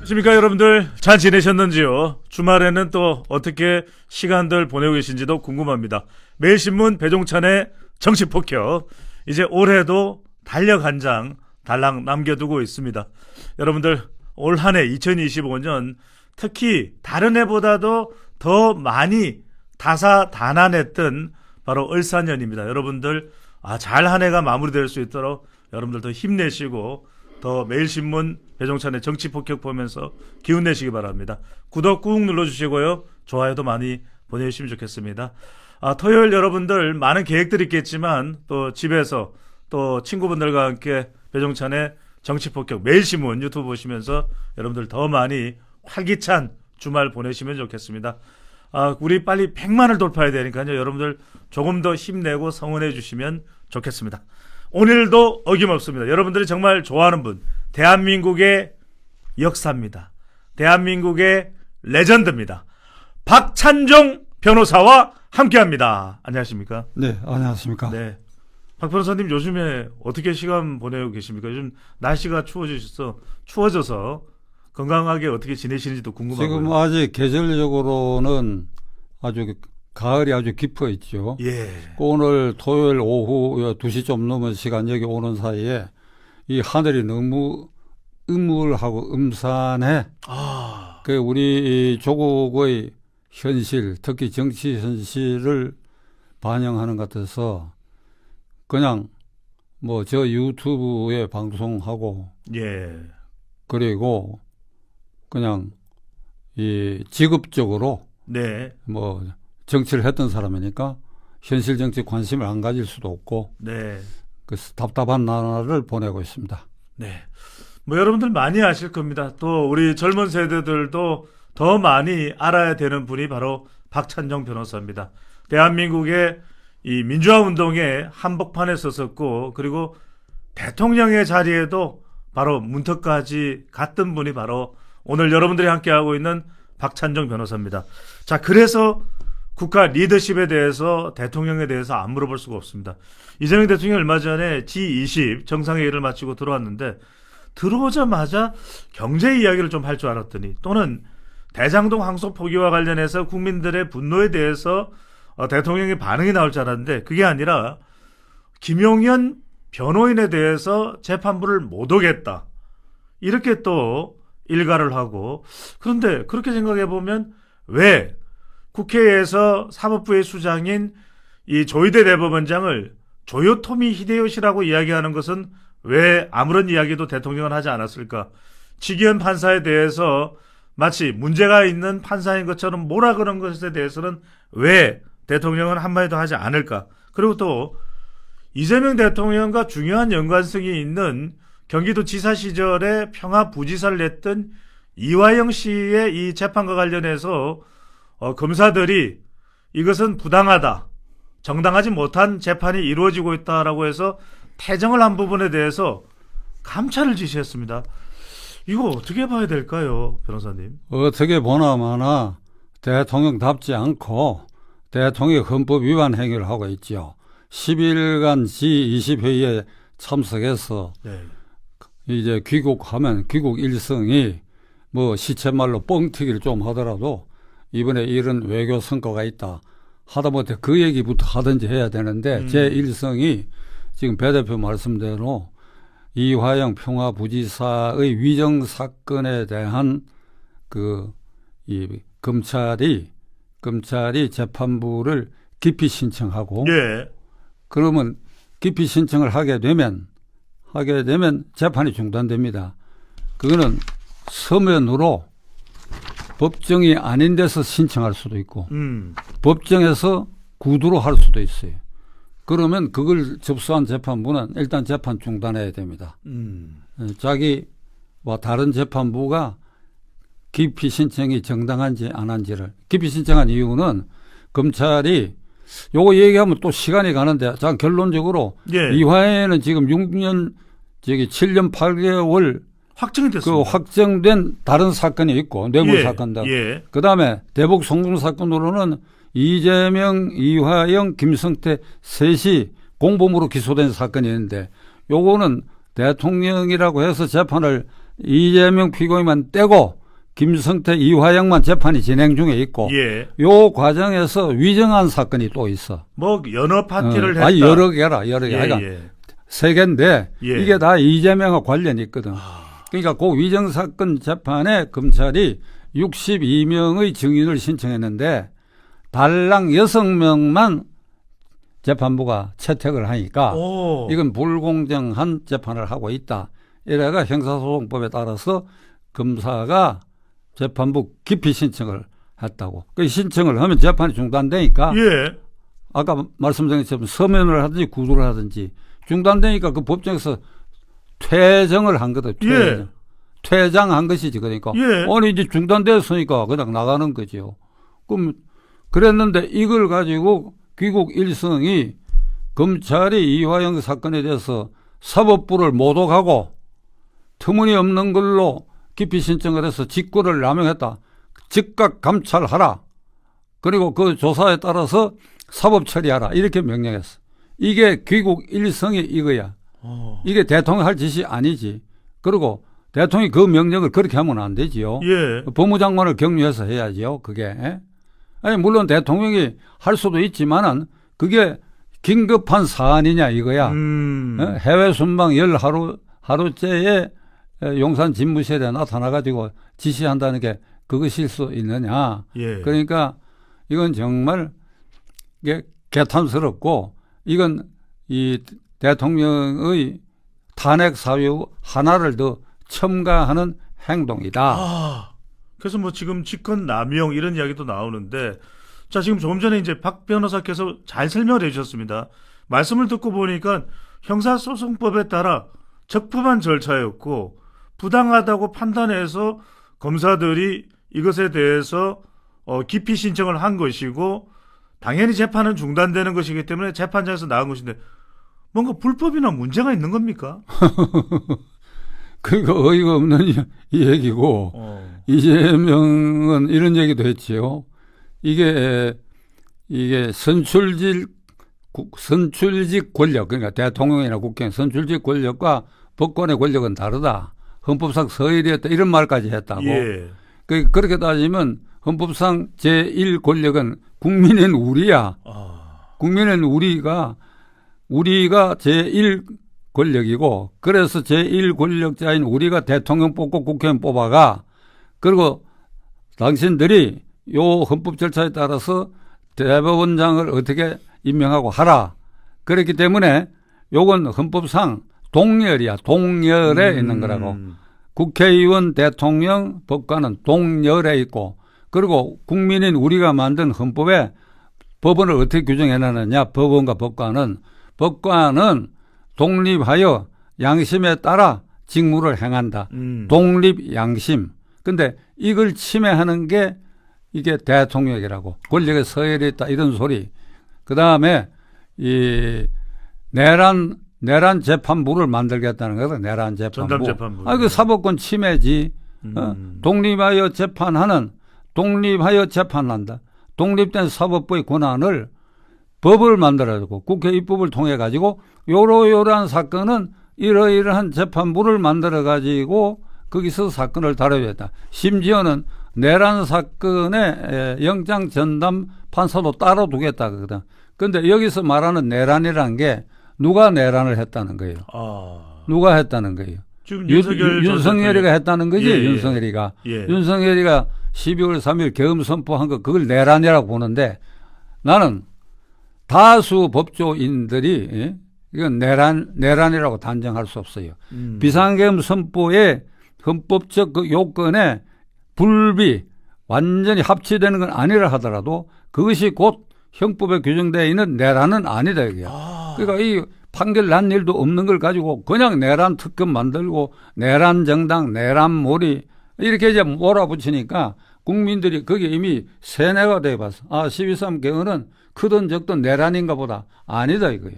안녕하십니까 여러분들, 잘 지내셨는지요? 주말에는 또 어떻게 시간들 보내고 계신지도 궁금합니다. 매일신문 배종찬의 정치폭격, 이제 올해도 달력 한 장 달랑 남겨두고 있습니다. 여러분들, 올 한 해 2025년 특히 다른 해보다도 더 많이 다사다난했던 바로 을사년입니다. 여러분들, 잘 한 해가 마무리될 수 있도록 여러분들도 힘내시고 더 매일신문 배종찬의 정치폭격 보면서 기운내시기 바랍니다. 구독 꾹 눌러주시고요. 좋아요도 많이 보내주시면 좋겠습니다. 토요일 여러분들 많은 계획들이 있겠지만 또 집에서 또 친구분들과 함께 배종찬의 정치폭격 매일신문 유튜브 보시면서 여러분들 더 많이 활기찬 주말 보내시면 좋겠습니다. 우리 빨리 100만을 돌파해야 되니까요. 여러분들 조금 더 힘내고 성원해 주시면 좋겠습니다. 오늘도 어김없습니다. 여러분들이 정말 좋아하는 분, 대한민국의 역사입니다. 대한민국의 레전드입니다. 박찬종 변호사와 함께합니다. 안녕하십니까? 네, 안녕하십니까? 네, 박 변호사님 요즘에 어떻게 시간 보내고 계십니까? 요즘 날씨가 추워져서 건강하게 어떻게 지내시는지도 궁금하고요. 지금 아직 계절적으로는 아주 가을이 아주 깊어 있죠. 예. 오늘 토요일 오후 2시 좀 넘은 시간 여기 오는 사이에 이 하늘이 너무 음울하고 음산해. 그 우리 조국의 현실, 특히 정치 현실을 반영하는 것 같아서 그냥 뭐 저 유튜브에 방송하고 예. 그리고 그냥 이 직업적으로 네. 뭐 정치를 했던 사람이니까 현실 정치 관심을 안 가질 수도 없고 네. 그 답답한 나날을 보내고 있습니다. 네. 뭐 여러분들 많이 아실 겁니다. 또 우리 젊은 세대들도 더 많이 알아야 되는 분이 바로 박찬종 변호사입니다. 대한민국의 이 민주화 운동의 한복판에 섰었고, 그리고 대통령의 자리에도 바로 문턱까지 갔던 분이 바로 오늘 여러분들이 함께하고 있는 박찬종 변호사입니다. 자, 그래서 국가 리더십에 대해서, 대통령에 대해서 안 물어볼 수가 없습니다. 이재명 대통령이 얼마 전에 G20 정상회의를 마치고 들어왔는데, 들어오자마자 경제 이야기를 좀 할 줄 알았더니, 또는 대장동 항소 포기와 관련해서 국민들의 분노에 대해서 대통령의 반응이 나올 줄 알았는데, 그게 아니라 김용현 변호인에 대해서 재판부를 못 오겠다, 이렇게 또 일가를 하고. 그런데 그렇게 생각해 보면 왜 국회에서 사법부의 수장인 이 조희대 대법원장을 조요토미 히데요시라고 이야기하는 것은 왜 아무런 이야기도 대통령은 하지 않았을까? 직위원 판사에 대해서 마치 문제가 있는 판사인 것처럼 몰아가는 것에 대해서는 왜 대통령은 한마디도 하지 않을까? 그리고 또 이재명 대통령과 중요한 연관성이 있는 경기도 지사 시절에 평화부지사를 냈던 이화영 씨의 이 재판과 관련해서 검사들이 이것은 부당하다, 정당하지 못한 재판이 이루어지고 있다라고 해서 태정을 한 부분에 대해서 감찰을 지시했습니다. 이거 어떻게 봐야 될까요, 변호사님? 어떻게 보나마나 대통령답지 않고 대통령의 헌법 위반 행위를 하고 있죠. 10일간 G20회의에 참석해서 네. 이제 귀국하면 귀국 일성이 뭐 시쳇말로 뻥튀기를 좀 하더라도 이번에 이런 외교 성과가 있다, 하다못해 그 얘기부터 하든지 해야 되는데 제 일성이 지금 배 대표 말씀대로 이화영 평화부지사의 위정 사건에 대한 이 검찰이 재판부를 기피 신청하고, 예. 그러면 기피 신청을 하게 되면 재판이 중단됩니다. 그거는 서면으로 법정이 아닌 데서 신청할 수도 있고 법정에서 구두로 할 수도 있어요. 그러면 그걸 접수한 재판부는 일단 재판 중단해야 됩니다. 자기와 다른 재판부가 기피 신청이 정당한지 안 한지를. 기피 신청한 이유는 검찰이 요거 얘기하면 또 시간이 가는데, 자, 결론적으로 예. 이화에는 지금 7년 8개월 확정이 됐습니다. 그 확정된 다른 사건이 있고, 뇌물 사건다. 예. 그 다음에 대북 송금 사건으로는 이재명, 이화영, 김성태 셋이 공범으로 기소된 사건이 있는데, 요거는 대통령이라고 해서 재판을 이재명 피고인만 떼고 김성태, 이화영만 재판이 진행 중에 있고 예. 요 과정에서 위정한 사건이 또 있어. 뭐 연어 파티를 했다. 아니 여러 개라 여러 개. 예, 그러니까 예. 세 개인데 예. 이게 다 이재명과 관련이 있거든. 그러니까 그 위정 사건 재판에 검찰이 62명의 증인을 신청했는데 달랑 6명만 재판부가 채택을 하니까 오. 이건 불공정한 재판을 하고 있다. 이래가 형사소송법에 따라서 검사가 재판부 기피 신청을 했다고. 그 신청을 하면 재판이 중단되니까 예. 아까 말씀드린 것처럼 서면을 하든지 구두를 하든지 중단되니까 그 법정에서 퇴정을 한 거다. 예. 퇴장한 것이지. 그러니까 예. 아니 이제 중단됐으니까 그냥 나가는 거죠. 그럼 그랬는데 이걸 가지고 귀국 일성이 검찰이 이화영 사건에 대해서 사법부를 모독하고 터무니없는 걸로 기피 신청을 해서 직권을 남용했다. 즉각 감찰하라. 그리고 그 조사에 따라서 사법 처리하라. 이렇게 명령했어. 이게 귀국 일성이 이거야. 이게 대통령 할 짓이 아니지. 그리고 대통령이 그 명령을 그렇게 하면 안 되지요. 예. 법무장관을 격려해서 해야지요. 그게. 아니 물론 대통령이 할 수도 있지만은 그게 긴급한 사안이냐 이거야. 해외 순방 10하루째에 용산 집무실에 나타나가지고 지시한다는 게 그것일 수 있느냐. 예. 그러니까 이건 정말 이게 개탄스럽고 이건 이 대통령의 탄핵 사유 하나를 더 첨가하는 행동이다. 아, 그래서 뭐 지금 직권 남용 이런 이야기도 나오는데, 자, 지금 조금 전에 이제 박 변호사께서 잘 설명을 해주셨습니다. 말씀을 듣고 보니까 형사소송법에 따라 적법한 절차였고 부당하다고 판단해서 검사들이 이것에 대해서 기피 신청을 한 것이고 당연히 재판은 중단되는 것이기 때문에 재판장에서 나온 것인데 뭔가 불법이나 문제가 있는 겁니까? 그러니까 어이가 없는 이 얘기고 이재명은 이런 얘기도 했지요. 이게 선출직 권력, 그러니까 대통령이나 국회의원 선출직 권력과 법권의 권력은 다르다. 헌법상 서열이었다. 이런 말까지 했다고. 예. 그렇게 따지면 헌법상 제1권력은 국민은 우리야. 국민은 우리가 제1권력이고 그래서 제1권력자인 우리가 대통령 뽑고 국회의원 뽑아가 그리고 당신들이 요 헌법 절차에 따라서 대법원장을 어떻게 임명하고 하라. 그렇기 때문에 요건 헌법상 동렬이야. 동렬에 있는 거라고. 국회의원, 대통령, 법관은 동렬에 있고 그리고 국민인 우리가 만든 헌법에 법원을 어떻게 규정해놨느냐. 법원과 법관은 독립하여 양심에 따라 직무를 행한다. 독립 양심. 근데 이걸 침해하는 게 이게 대통령이라고. 권력의 서열이 있다. 이런 소리. 그 다음에 이 내란 재판부를 만들겠다는 거다. 내란 재판부. 전담 재판부. 그 사법권 침해지. 독립하여 재판한다. 독립된 사법부의 권한을 법을 만들어주고 국회 입법을 통해 가지고 요러요러한 사건은 이러이러한 재판부를 만들어 가지고 거기서 사건을 다뤄야 했다. 심지어는 내란 사건의 영장 전담 판사도 따로 두겠다 그러거든. 근데 여기서 말하는 내란이라는 게 누가 내란을 했다는 거예요. 누가 했다는 거예요. 지금 윤석열이가 했다는 거지. 예, 윤석열이가. 예. 윤석열이가 12월 3일 계엄 선포한 거 그걸 내란이라고 보는데 나는 다수 법조인들이 이건 내란이라고 단정할 수 없어요. 비상계엄 선포의 헌법적 그 요건에 불비 완전히 합치되는 건 아니라 하더라도 그것이 곧 형법에 규정되어 있는 내란은 아니다 이게야. 그러니까 이 판결 난 일도 없는 걸 가지고 그냥 내란 특검 만들고 내란 정당, 내란 몰이 이렇게 이제 몰아붙이니까 국민들이 거기에 이미 세뇌가 돼봤어. 12.3 개헌은 크든 적든 내란인가 보다. 아니다 이거예요.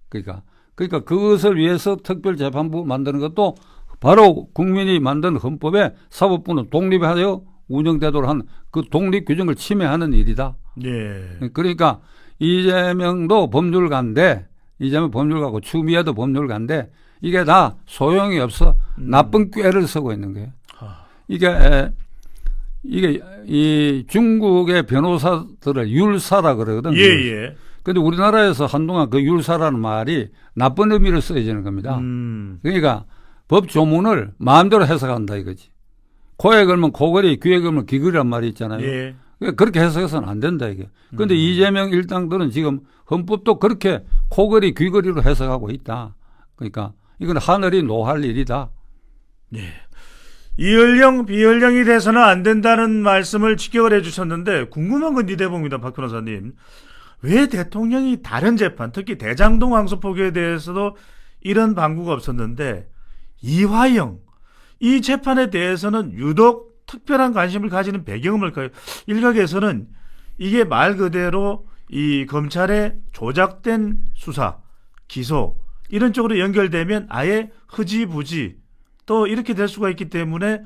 그러니까 그것을 위해서 특별재판부 만드는 것도 바로 국민이 만든 헌법에 사법부는 독립하여 운영되도록 한 그 독립 규정을 침해하는 일이다. 예. 그러니까 이재명도 법률가인데 이재명 법률가고 추미애도 법률가인데 이게 다 소용이 없어. 나쁜 꾀를 쓰고 있는 거예요. 이게 이게 이 중국의 변호사들을 율사라 그러거든요. 예, 예. 근데 우리나라에서 한동안 그 율사라는 말이 나쁜 의미로 쓰여지는 겁니다. 그러니까 법 조문을 마음대로 해석한다 이거지. 코에 걸면 코걸이, 귀에 걸면 귀걸이란 말이 있잖아요. 예. 그렇게 해석해서는 안 된다 이게. 그런데 이재명 일당들은 지금 헌법도 그렇게 코걸이, 귀걸이로 해석하고 있다. 그러니까 이건 하늘이 노할 일이다. 이연령, 비연령이 돼서는 안 된다는 말씀을 직격을 해주셨는데 궁금한 건 이 대목입니다, 박 변호사님. 왜 대통령이 다른 재판, 특히 대장동 황소포기에 대해서도 이런 방구가 없었는데 이화영 이 재판에 대해서는 유독 특별한 관심을 가지는 배경은 뭘까요? 일각에서는 이게 말 그대로 이 검찰의 조작된 수사, 기소 이런 쪽으로 연결되면 아예 흐지부지 또 이렇게 될 수가 있기 때문에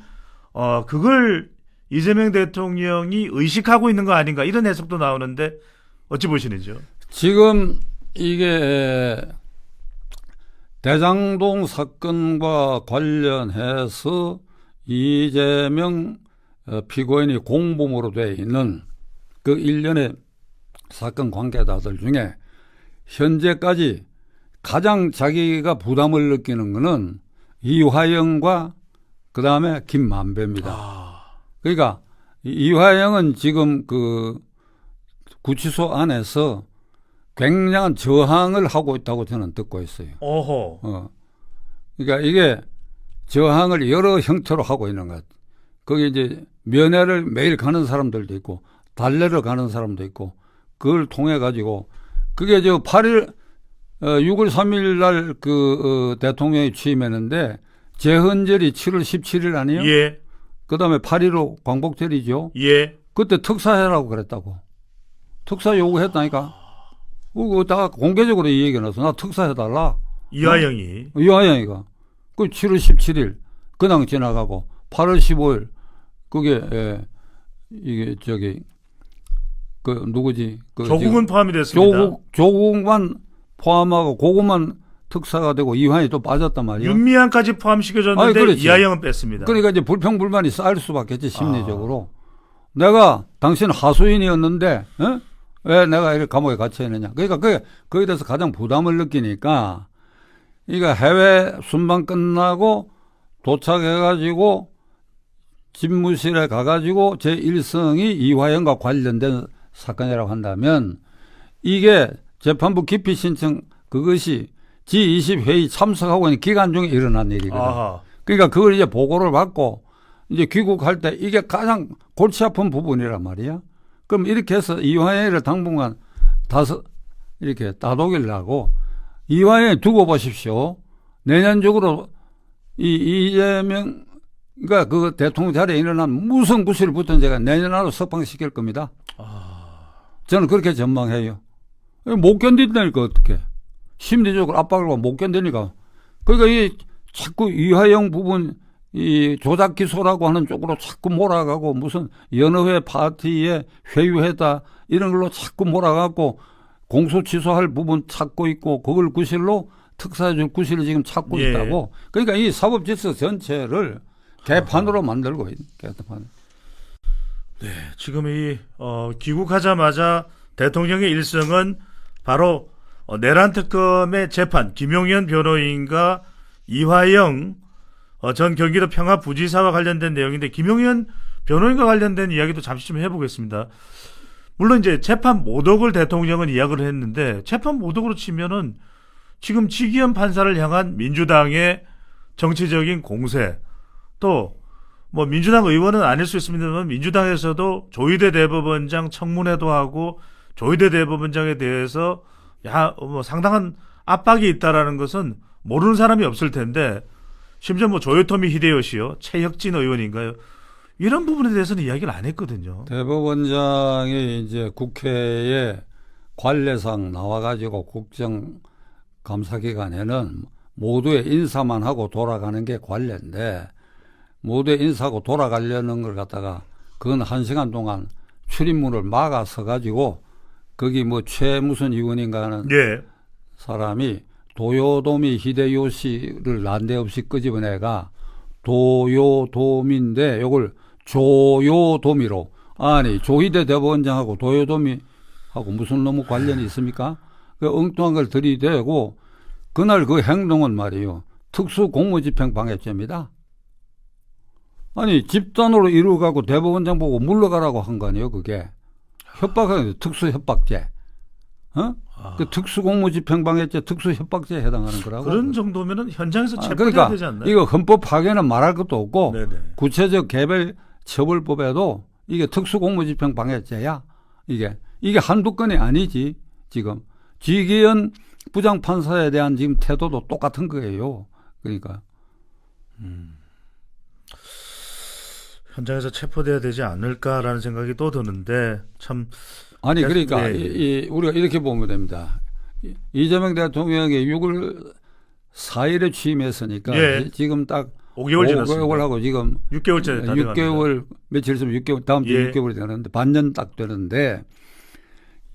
그걸 이재명 대통령이 의식하고 있는 거 아닌가 이런 해석도 나오는데 어찌 보시는지요? 지금 이게 대장동 사건과 관련해서 이재명 피고인이 공범으로 되어 있는 그 일련의 사건 관계자들 중에 현재까지 가장 자기가 부담을 느끼는 것은 이화영과 그 다음에 김만배입니다. 그러니까 이화영은 지금 그 구치소 안에서 굉장한 저항을 하고 있다고 저는 듣고 있어요. 어허. 그러니까 이게 저항을 여러 형태로 하고 있는 것 같아요. 거기 이제 면회를 매일 가는 사람들도 있고 달래러 가는 사람도 있고 그걸 통해 가지고 그게 저 6월 3일 날 대통령이 취임했는데 재헌절이 7월 17일 아니에요? 예. 그 다음에 8.15 광복절이죠? 예. 그때 특사해라고 그랬다고. 특사 요구했다니까. 그거 다 공개적으로 이 얘기 나서 나 특사해달라. 이화영이. 이화영이가. 그 7월 17일 그냥 지나가고 8월 15일 그게 이게 그 누구지? 조국은 포함이 됐습니다. 조국만 포함하고 그것만 특사가 되고 이화영이 또 빠졌단 말이에요. 윤미향까지 포함시켜줬는데 이화영은 뺐습니다. 그러니까 이제 불평불만이 쌓일 수밖에 없지 심리적으로. 내가 당신 하수인이었는데 왜 내가 이렇게 감옥에 갇혀 있느냐. 그러니까 거기에 대해서 가장 부담을 느끼니까 이거 해외 순방 끝나고 도착해가지고 집무실에 가가지고 제1성이 이화영과 관련된 사건이라고 한다면 이게 재판부 기피 신청 그것이 G20회의 참석하고 있는 기간 중에 일어난 일이거든. 아하. 그러니까 그걸 이제 보고를 받고 이제 귀국할 때 이게 가장 골치 아픈 부분이란 말이야. 그럼 이렇게 해서 이화영을 당분간 이렇게 따독이려고 이화영 두고 보십시오. 내년적으로 이재명 그러니까 그 대통령 자리에 일어난 무슨 구실부터 제가 내년 안으로 석방시킬 겁니다. 저는 그렇게 전망해요. 못 견딘다니까 어떻게. 심리적으로 압박을 못 견디니까. 그러니까 이 자꾸 이화영 부분 이 조작 기소라고 하는 쪽으로 자꾸 몰아가고 무슨 연어회 파티에 회유했다 이런 걸로 자꾸 몰아가고 공소 취소할 부분 찾고 있고 그걸 구실로 특사해줄 구실을 지금 찾고 예. 있다고. 그러니까 이 사법 질서 전체를 개판으로 만들고 있는 개판. 네, 지금 귀국하자마자 대통령의 일성은 바로 내란 특검의 재판 김용현 변호인과 이화영 전 경기도 평화부지사와 관련된 내용인데 김용현 변호인과 관련된 이야기도 잠시 좀 해보겠습니다. 물론 이제 재판 모독을 대통령은 이야기를 했는데 재판 모독으로 치면은 지금 지기현 판사를 향한 민주당의 정치적인 공세 또 뭐 민주당 의원은 아닐 수 있습니다만 민주당에서도 조희대 대법원장 청문회도 하고 조희대 대법원장에 대해서 뭐 상당한 압박이 있다라는 것은 모르는 사람이 없을 텐데 심지어 뭐 조요토미 히데요시요 최혁진 의원인가요? 이런 부분에 대해서는 이야기를 안 했거든요. 대법원장이 이제 국회에 관례상 나와가지고 국정감사기관에는 모두의 인사만 하고 돌아가는 게 관례인데 모두의 인사하고 돌아가려는 걸 갖다가 그건 1시간 동안 출입문을 막아서 가지고 거기 뭐 최무슨 의원인가 하는 예. 사람이 도요토미 히데요시를 난데없이 끄집어내가 도요토미인데 이걸 조요도미로. 아니, 조희대 대법원장하고 도요도미하고 무슨 너무 관련이 있습니까? 그 엉뚱한 걸 들이대고, 그날 그 행동은 말이에요. 특수공무집행방해죄입니다. 아니, 집단으로 이루어가고 대법원장 보고 물러가라고 한 거 아니에요, 그게. 협박하는 특수협박죄. 그 특수공무집행방해죄, 특수협박죄에 해당하는 거라고. 그런 정도면은 현장에서 체포해야 그러니까 되지 않나요? 이거 헌법 파괴는 말할 것도 없고, 네네. 구체적 개별 처벌법에도 이게 특수공무집행방해죄야. 이게 한두 건이 아니지. 지금 지기현 부장판사에 대한 지금 태도도 똑같은 거예요. 그러니까 현장에서 체포돼야 되지 않을까라는 생각이 또 드는데 참. 아니 그러니까 네. 우리가 이렇게 보면 됩니다. 이재명 대통령이 6월 4일에 취임했으니까 예. 지금 딱 5개월 지났습니다. 5개월 하고 지금 6개월째 다 6개월 며칠 있으면 6개월 다음 주 예. 6개월이 되는데 반년 딱 되는데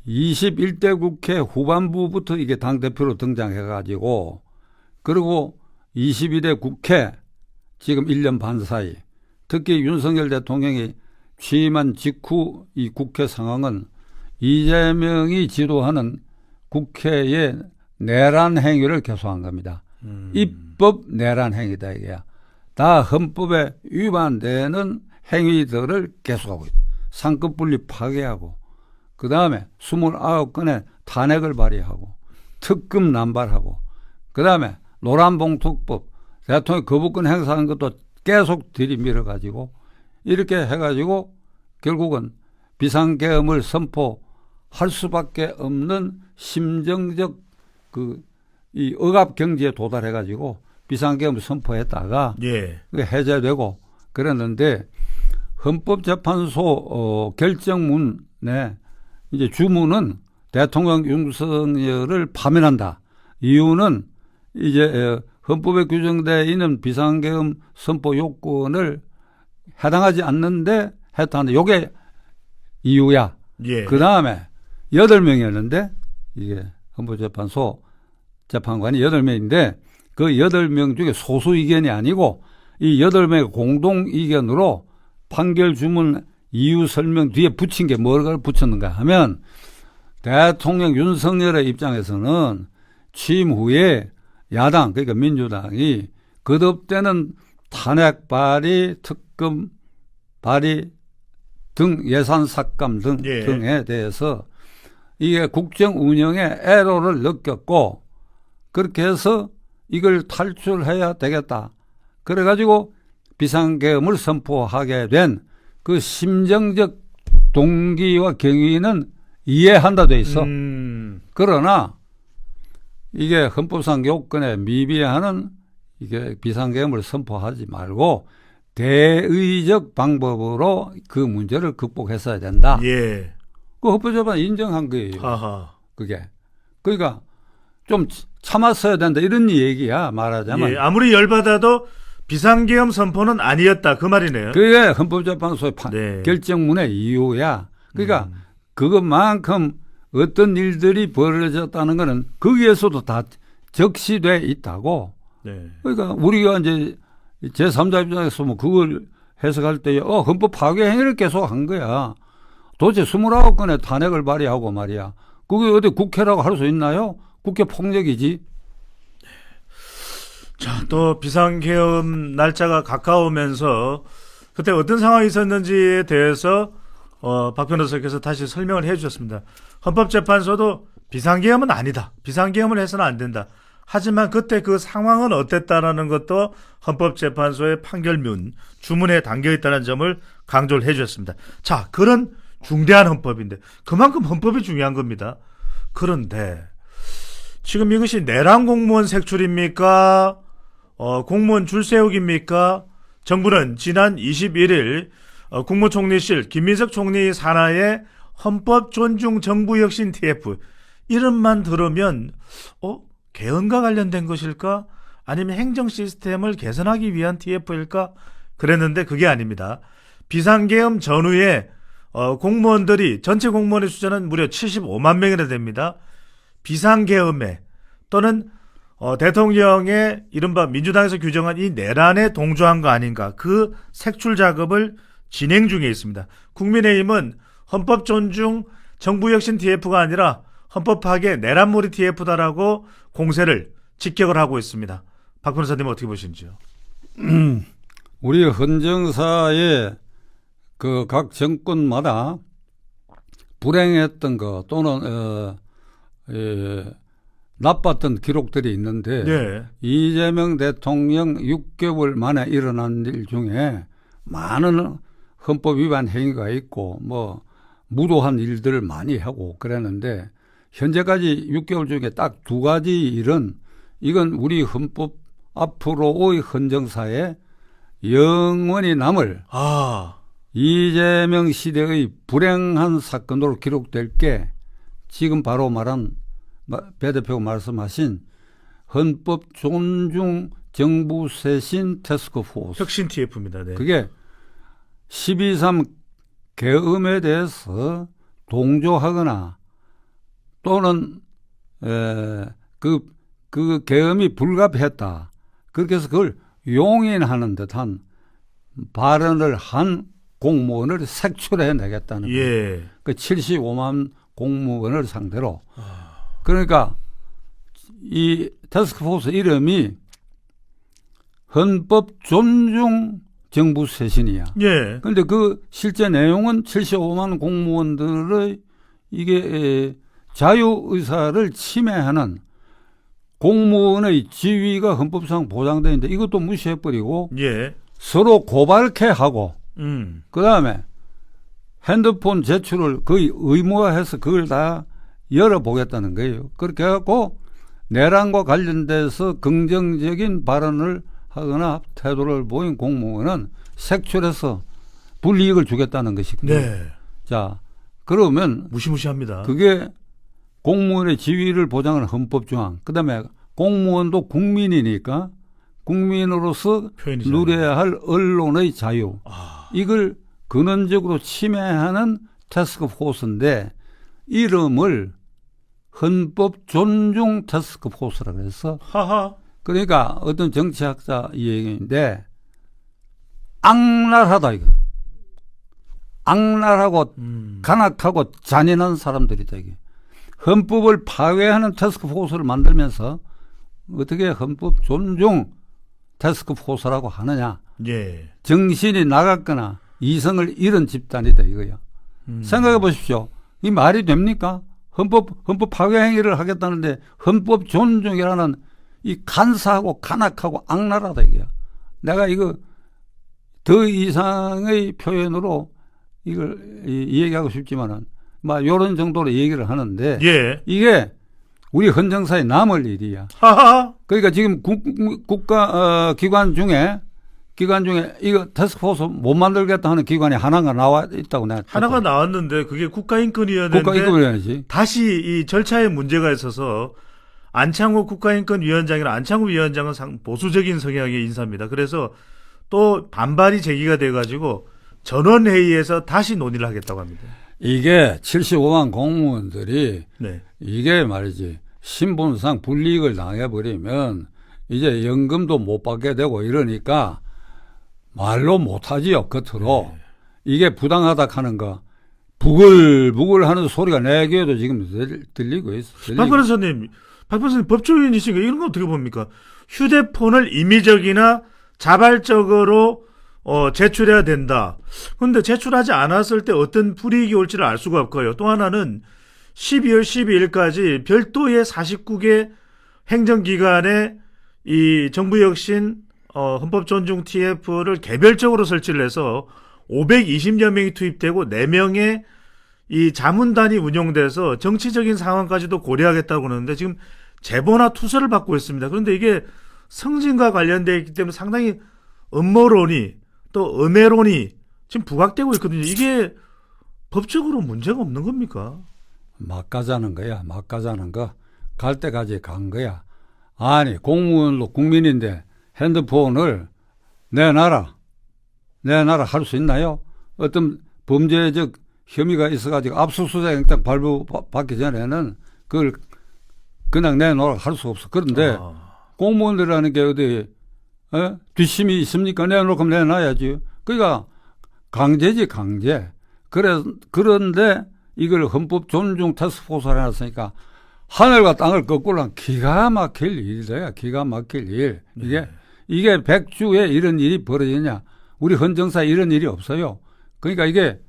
21대 국회 후반부부터 이게 당대표로 등장해가지고 그리고 22대 국회 지금 1년 반 사이 특히 윤석열 대통령이 취임한 직후 이 국회 상황은 이재명이 지도하는 국회의 내란 행위를 계속한 겁니다. 입법 내란 행위다 이게야. 다 헌법에 위반되는 행위들을 계속하고 있다. 상급 분리 파괴하고 그 다음에 29건의 탄핵을 발의하고 특검 남발하고 그 다음에 노란봉투법 대통령 거부권 행사하는 것도 계속 들이밀어가지고 이렇게 해가지고 결국은 비상계엄을 선포할 수밖에 없는 심정적 이 억압 경지에 도달해가지고 비상계엄을 선포했다가 예. 그게 해제되고 그랬는데 헌법재판소 결정문에 이제 주문은 대통령 윤석열을 파면한다. 이유는 이제 헌법에 규정되어 있는 비상계엄 선포 요건을 해당하지 않는데 했다는데 이게 이유야. 예. 그 다음에 8명이었는데 이게 헌법재판소 재판관이 8명인데 그 8명 중에 소수 의견이 아니고 이 8명의 공동 의견으로 판결 주문 이유 설명 뒤에 붙인 게 뭐를 붙였는가 하면 대통령 윤석열의 입장에서는 취임 후에 야당 그러니까 민주당이 거듭되는 탄핵 발의, 특검 발의 등 예산 삭감 등에 대해서 이게 국정 운영에 애로를 느꼈고 그렇게 해서 이걸 탈출해야 되겠다. 그래가지고 비상계엄을 선포하게 된 그 심정적 동기와 경위는 이해한다 돼 있어. 그러나 이게 헌법상 요건에 미비하는 이게 비상계엄을 선포하지 말고 대의적 방법으로 그 문제를 극복했어야 된다. 예. 그 헌법재판 인정한 거예요. 하하. 그게. 그러니까 좀 참았어야 된다 이런 얘기야 말하자면. 예. 아무리 열받아도 비상계엄 선포는 아니었다 그 말이네요. 그게 헌법재판소의 네. 결정문의 이유야. 그러니까 그것만큼 어떤 일들이 벌어졌다는 것은 거기에서도 다 적시돼 있다고. 네. 그러니까 우리가 이제 제3자 입장에서 뭐 그걸 해석할 때 헌법 파괴 행위를 계속 한 거야. 도대체 29건의 탄핵을 발의하고 말이야. 그게 어디 국회라고 할 수 있나요? 국회 폭력이지. 자, 또 비상계엄 날짜가 가까우면서 그때 어떤 상황이 있었는지에 대해서 박 변호사께서 다시 설명을 해 주셨습니다. 헌법재판소도 비상계엄은 아니다. 비상계엄을 해서는 안 된다. 하지만 그때 그 상황은 어땠다라는 것도 헌법재판소의 판결문, 주문에 담겨 있다는 점을 강조를 해 주셨습니다. 자, 그런 중대한 헌법인데 그만큼 헌법이 중요한 겁니다. 그런데 지금 이것이 내란 공무원 색출입니까? 공무원 줄 세우기입니까? 정부는 지난 21일 국무총리실 김민석 총리 산하의 헌법 존중 정부 혁신 TF 이름만 들으면 개헌과 관련된 것일까? 아니면 행정 시스템을 개선하기 위한 TF일까? 그랬는데 그게 아닙니다. 비상계엄 전후에 공무원들이 전체 공무원의 숫자는 무려 75만 명이나 됩니다. 비상계엄에 또는 대통령의 이른바 민주당에서 규정한 이 내란에 동조한 거 아닌가 그 색출 작업을 진행 중에 있습니다. 국민의힘은 헌법 존중 정부혁신 TF가 아니라 헌법 파괴 내란몰이 TF다라고 공세를 직격을 하고 있습니다. 박 변호사님 어떻게 보시는지요? 우리 헌정사의 그 각 정권마다 불행했던 거 또는 나빴던 기록들이 있는데 네. 이재명 대통령 6개월 만에 일어난 일 중에 많은 헌법 위반 행위가 있고 뭐 무도한 일들을 많이 하고 그랬는데 현재까지 6개월 중에 딱 2가지 일은 이건 우리 헌법 앞으로의 헌정사에 영원히 남을 이재명 시대의 불행한 사건으로 기록될 게 지금 바로 말한 배 대표가 말씀하신 헌법 존중 정부 쇄신 태스크포스 혁신 TF입니다. 네. 그게 12.3 계엄에 대해서 동조하거나 또는 그 계엄이 불가피했다. 그렇게 해서 그걸 용인하는 듯한 발언을 한 공무원을 색출해내겠다는 거예요. 예. 그 75만 공무원을 상대로. 그러니까 이 태스크포스 이름이 헌법 존중 정부 쇄신이야. 예. 그런데 그 실제 내용은 75만 공무원들의 이게 자유의사를 침해하는 공무원의 지위가 헌법상 보장되어 있는데 이것도 무시해버리고 예. 서로 고발케 하고 그다음에 핸드폰 제출을 거의 의무화해서 그걸 다 열어보겠다는 거예요. 그렇게 해갖고 내란과 관련돼서 긍정적인 발언을 하거나 태도를 보인 공무원은 색출해서 불이익을 주겠다는 것이거든요. 네. 자, 그러면 무시무시합니다. 그게 공무원의 지위를 보장하는 헌법조항, 그 다음에 공무원도 국민이니까 국민으로서 표현이 누려야 할 언론의 자유, 이걸 근원적으로 침해하는 태스크포스인데 이름을 헌법 존중 태스크포스라고 해서 하하. 그러니까 어떤 정치학자 얘기인데 악랄하다 이거. 악랄하고 간악하고 잔인한 사람들이다 이게. 헌법을 파괴하는 태스크포스를 만들면서 어떻게 헌법 존중 태스크포스라고 하느냐. 예. 정신이 나갔거나 이성을 잃은 집단이다 이거야. 생각해 보십시오. 이 말이 됩니까? 헌법 파괴 행위를 하겠다는데 헌법 존중이라는 이 간사하고 간악하고 악랄하다 이거야. 내가 이거 더 이상의 표현으로 이걸 얘기하고 싶지만은 막 요런 정도로 얘기를 하는데 예. 이게 우리 헌정사에 남을 일이야. 하하. 그러니까 지금 국가 기관 중에 이거 태스크포스 못 만들겠다 하는 기관이 하나가 나와 있다고 내가 하나가 나왔는데 그게 국가인권위원회인데 국가인권위원회지. 다시 이 절차에 문제가 있어서 안창호 국가인권위원장이나 안창호 위원장은 보수적인 성향의 인사입니다. 그래서 또 반발이 제기가 돼가지고 전원회의에서 다시 논의를 하겠다고 합니다. 이게 75만 공무원들이 네. 이게 말이지 신분상 불이익을 당해버리면 이제 연금도 못 받게 되고 이러니까 말로 못하지요 겉으로. 네. 이게 부당하다 하는 거 부글부글 하는 소리가 내 귀에도 지금 들리고 있어. 박 변호사님 법조인이시니까 이런 거 어떻게 봅니까? 휴대폰을 임의적이나 자발적으로 제출해야 된다. 그런데 제출하지 않았을 때 어떤 불이익이 올지를 알 수가 없고요. 또 하나는 12월 12일까지 별도의 49개 행정기관에 이 정부혁신 헌법 존중 TF를 개별적으로 설치를 해서 520여 명이 투입되고 4명의 이 자문단이 운영돼서 정치적인 상황까지도 고려하겠다고 그러는데 지금 제보나 투서를 받고 있습니다. 그런데 이게 성진과 관련되어 있기 때문에 상당히 음모론이 또 음해론이 지금 부각되고 있거든요. 이게 법적으로 문제가 없는 겁니까? 막 가자는 거야. 막 가자는 거. 갈 때까지 간 거야. 아니 공무원도 국민인데 핸드폰을 내놔라 할 수 있나요? 어떤 범죄적 혐의가 있어가지고 압수수색 영장 발부받기 전에는 그걸 그냥 내놓으라 할 수 없어. 그런데 공무원들이라는 게 어디 뒷심이 있습니까? 내놓고 내놔야지. 그러니까 강제지, 강제. 그런데 이걸 헌법 존중 태스크포스를 해놨으니까 하늘과 땅을 거꾸로 한 기가 막힐 일이다. 기가 막힐 일. 이게 백주에 이런 일이 벌어지냐. 우리 헌정사에 이런 일이 없어요. 그러니까 이게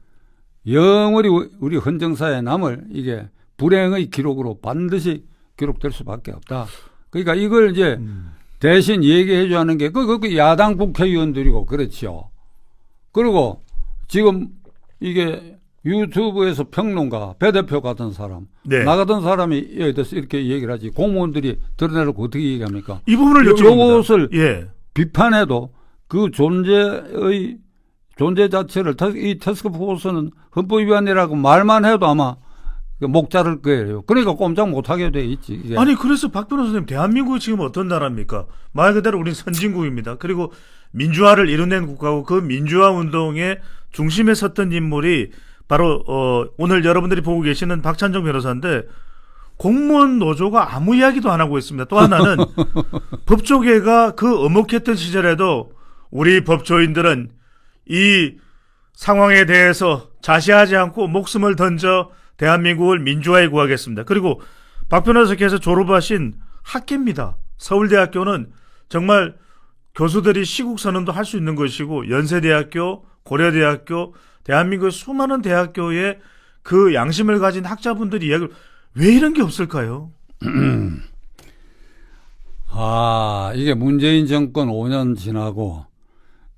영원히 우리 헌정사에 남을 이게 불행의 기록으로 반드시 기록될 수밖에 없다. 그러니까 이걸 이제 대신 얘기해 줘 하는 게 그 야당 국회의원들이고 그렇죠. 그리고 지금 이게 유튜브에서 평론가, 배 대표 같은 사람, 네. 나가던 사람이 여기 대해서 이렇게 얘기를 하지. 공무원들이 드러내놓고 어떻게 얘기합니까? 이 부분을 여쭤봅니다. 이것을 예. 비판해도 그 존재 자체를 이 태스크포스는 헌법 위반이라고 말만 해도 아마 목 자를 거예요. 그러니까 꼼짝 못하게 돼 있지. 이게. 아니 그래서 박 변호사님, 대한민국이 지금 어떤 나라입니까? 말 그대로 우리는 선진국입니다. 그리고 민주화를 이뤄낸 국가고 그 민주화 운동의 중심에 섰던 인물이 바로 오늘 여러분들이 보고 계시는 박찬정 변호사인데, 공무원 노조가 아무 이야기도 안 하고 있습니다. 또 하나는 법조계가 그 엄혹했던 시절에도 우리 법조인들은 이 상황에 대해서 자시하지 않고 목숨을 던져 대한민국을 민주화에 구하겠습니다. 그리고 박 변호사께서 졸업하신 학계입니다. 서울대학교는 정말 교수들이 시국선언도 할 수 있는 것이고, 연세대학교, 고려대학교, 대한민국의 수많은 대학교에 그 양심을 가진 학자분들이 이야기를, 왜 이런 게 없을까요? 이게 문재인 정권 5년 지나고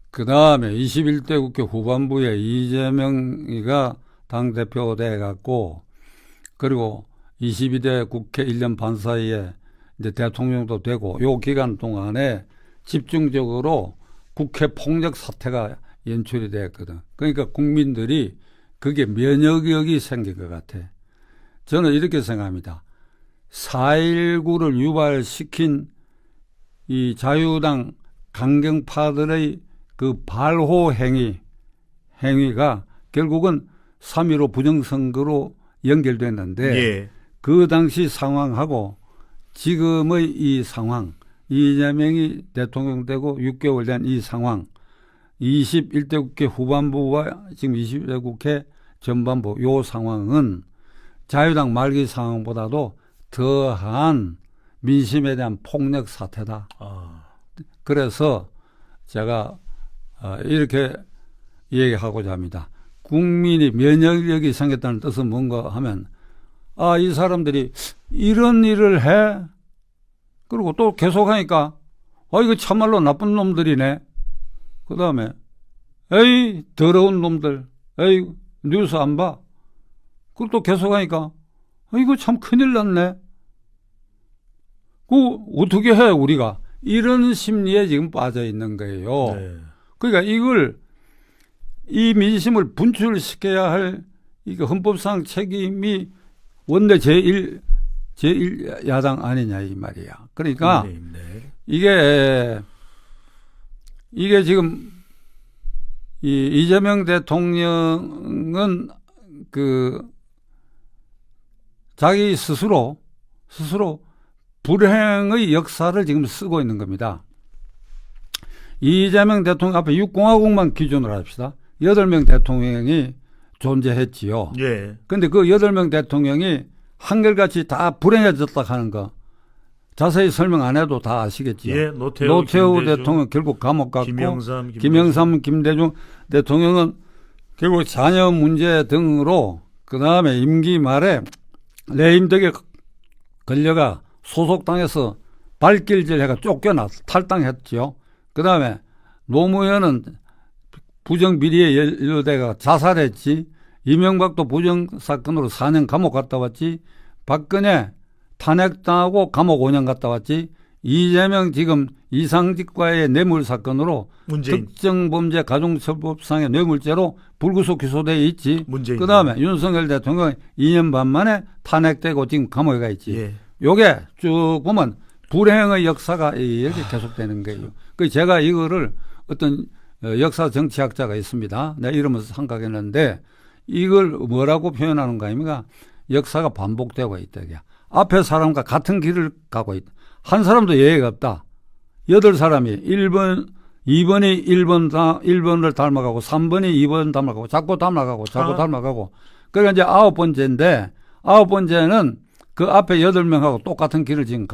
그 다음에 21대 국회 후반부에 이재명이가 당대표 돼갖고, 그리고 22대 국회 1년 반 사이에 이제 대통령도 되고, 요 기간 동안에 집중적으로 국회 폭력 사태가 연출이 됐거든. 그러니까 국민들이 그게 면역력이 생긴 것 같아. 저는 이렇게 생각합니다. 4.19를 유발시킨 이 자유당 강경파들의 그 발호 행위가 결국은 3.15 부정선거로 연결됐는데, 예. 그 당시 상황하고 지금의 이 상황, 이재명이 대통령 되고 6개월 된 이 상황, 21대 국회 후반부와 지금 21대 국회 전반부 요 상황은 자유당 말기 상황보다도 더한 민심에 대한 폭력 사태다. 그래서 제가 이렇게 얘기하고자 합니다. 국민이 면역력이 생겼다는 뜻은 뭔가 하면, 이 사람들이 이런 일을 해? 그리고 또 계속하니까, 이거 참말로 나쁜 놈들이네. 그 다음에, 에이, 더러운 놈들. 에이, 뉴스 안 봐. 그리고 또 계속하니까, 이거 참 큰일 났네. 어떻게 해, 우리가. 이런 심리에 지금 빠져 있는 거예요. 네. 그러니까 이 민심을 분출시켜야 할 이거 헌법상 책임이 원내 제1 야당 아니냐 이 말이야. 그러니까 네. 이게 지금 이재명 대통령은 자기 스스로 불행의 역사를 지금 쓰고 있는 겁니다. 이재명 대통령 앞에 6공화국만 기준으로 합시다. 8명 대통령이 존재했지요. 예. 근데 그 8명 대통령이 한결같이 다 불행해졌다 하는 거 자세히 설명 안 해도 다 아시겠지요. 예, 노태우 대통령 결국 감옥 갔고, 김영삼, 김대중 대통령은 결국 자녀 문제 등으로 그 다음에 임기 말에 레임덕에 걸려가 소속당에서 발길질해가 쫓겨나 탈당했죠. 그 다음에 노무현은 부정비리에 연루돼가 자살했지. 이명박도 부정사건으로 4년 감옥 갔다 왔지. 박근혜 탄핵당하고 감옥 5년 갔다 왔지. 이재명 지금 이상직과의 뇌물사건으로 특정범죄 가중처벌법상의 뇌물죄로 불구속 기소되어 있지. 그 다음에 윤석열 대통령 2년 반 만에 탄핵되고 지금 감옥에 가 있지. 예. 요게 쭉 보면 불행의 역사가 이렇게 계속되는 거예요. 그 제가 이거를 어떤 역사 정치학자가 있습니다. 내가 이러면서 생각했는데 이걸 뭐라고 표현하는가 아닙니까? 역사가 반복되고 있다. 앞에 사람과 같은 길을 가고 있다. 한 사람도 예외가 없다. 8사람이 2번이 1번을 닮아가고 3번이 2번 닮아가고 자꾸 닮아가고 그러니까 이제 9번째인데 9번째는 그 앞에 8명하고 똑같은 길을 지금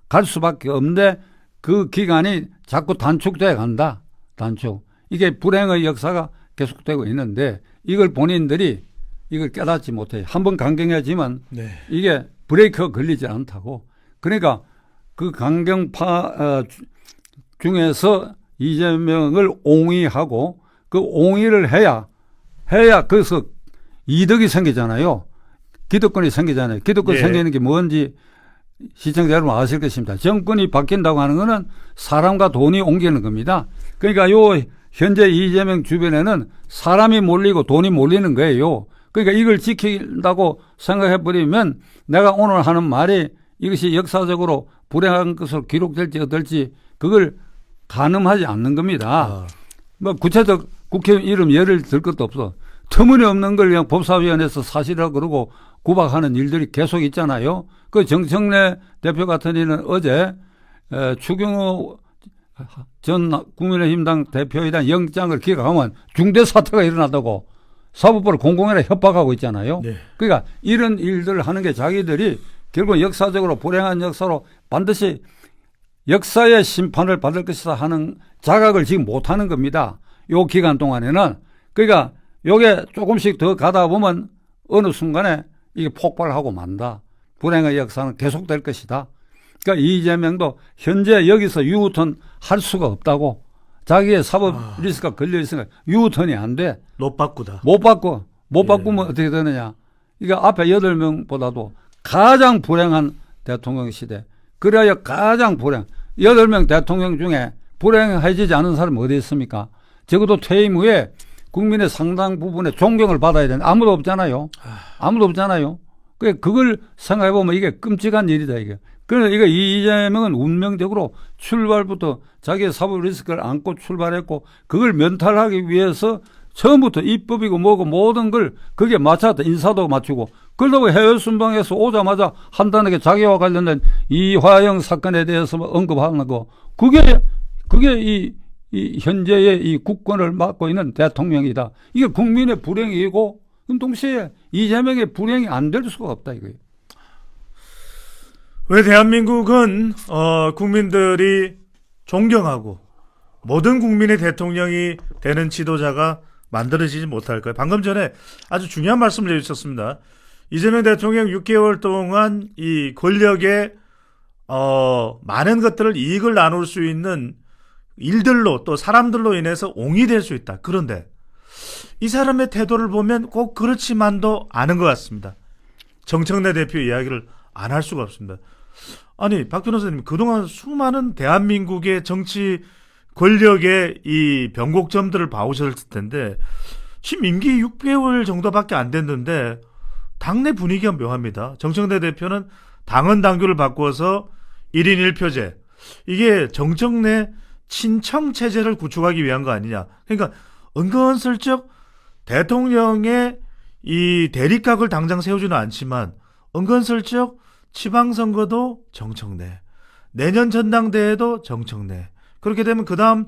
갈 수밖에 없는데 그 기간이 자꾸 단축돼 간다. 단축. 이게 불행의 역사가 계속되고 있는데 이걸 본인들이 이걸 깨닫지 못해요. 한번 강경해지면 네. 이게 브레이크가 걸리지 않다고. 그러니까 그 강경파 중에서 이재명을 옹위하고 그 옹위를 해야 거기서 이득이 생기잖아요. 기득권이 생기잖아요. 기득권이 예. 생기는 게 뭔지 시청자 여러분 아실 것입니다. 정권이 바뀐다고 하는 거는 사람과 돈이 옮기는 겁니다. 그러니까 요 현재 이재명 주변에는 사람이 몰리고 돈이 몰리는 거예요. 그러니까 이걸 지킨다고 생각해 버리면 내가 오늘 하는 말이 이것이 역사적으로 불행한 것으로 기록될지 어떨지 그걸 가늠하지 않는 겁니다. 뭐 구체적 국회의원 이름 예를 들 것도 없어. 터무니없는 걸 그냥 법사위원회에서 사실이라고 그러고 구박하는 일들이 계속 있잖아요. 그 정청래 대표 같은 이는 어제 추경호 전 국민의힘당 대표에 대한 영장을 기각하면 중대 사태가 일어난다고 사법부를 공공연히 협박하고 있잖아요. 네. 그러니까 이런 일들을 하는 게 자기들이 결국 역사적으로 불행한 역사로 반드시 역사의 심판을 받을 것이다 하는 자각을 지금 못하는 겁니다. 요 기간 동안에는. 그러니까 요게 조금씩 더 가다 보면 어느 순간에 이게 폭발하고 만다. 불행의 역사는 계속될 것이다. 그러니까 이재명도 현재 여기서 유턴 할 수가 없다고. 자기의 사법 리스크가 걸려 있으니까 유턴이 안 돼. 못 바꾸다. 못 바꾸면 어떻게 되느냐. 이게 앞에 8명보다도 가장 불행한 대통령 시대. 그래야 가장 8명 대통령 중에 불행해지지 않은 사람이 어디 있습니까? 적어도 퇴임 후에 국민의 상당 부분의 존경을 받아야 되는데 아무도 없잖아요. 그걸 생각해보면 이게 끔찍한 일이다, 이게. 그래서 이거 이재명은 운명적으로 출발부터 자기의 사법 리스크를 안고 출발했고 그걸 면탈하기 위해서 처음부터 입법이고 뭐고 모든 걸 거기에 맞췄다. 인사도 맞추고. 그러다가 해외 순방에서 오자마자 한단하게 자기와 관련된 이화영 사건에 대해서 언급하는 거. 그게 이 현재의 이 국권을 맡고 있는 대통령이다. 이게 국민의 불행이고 그럼 동시에 이재명의 불행이 안 될 수가 없다 이거예요. 왜 대한민국은 국민들이 존경하고 모든 국민의 대통령이 되는 지도자가 만들어지지 못할까요? 방금 전에 아주 중요한 말씀을 해주셨습니다. 이재명 대통령 6개월 동안 이 권력에 많은 것들을 이익을 나눌 수 있는 일들로 또 사람들로 인해서 옹이될 수 있다. 그런데 이 사람의 태도를 보면 꼭 그렇지만도 않은 것 같습니다. 정청래 대표 이야기를 안 할 수가 없습니다. 아니 박 변호사님 그동안 수많은 대한민국의 정치 권력의 이 변곡점들을 봐오셨을 텐데 지금 임기 6개월 정도밖에 안 됐는데 당내 분위기가 묘합니다. 정청래 대표는 당헌 당규를 바꿔서 1인 1표제 이게 정청래 친청 체제를 구축하기 위한 거 아니냐. 그러니까 은근슬쩍 대통령의 이 대립각을 당장 세우지는 않지만 은근슬쩍 지방선거도 정청래, 내년 전당대회도 정청래. 그렇게 되면 그 다음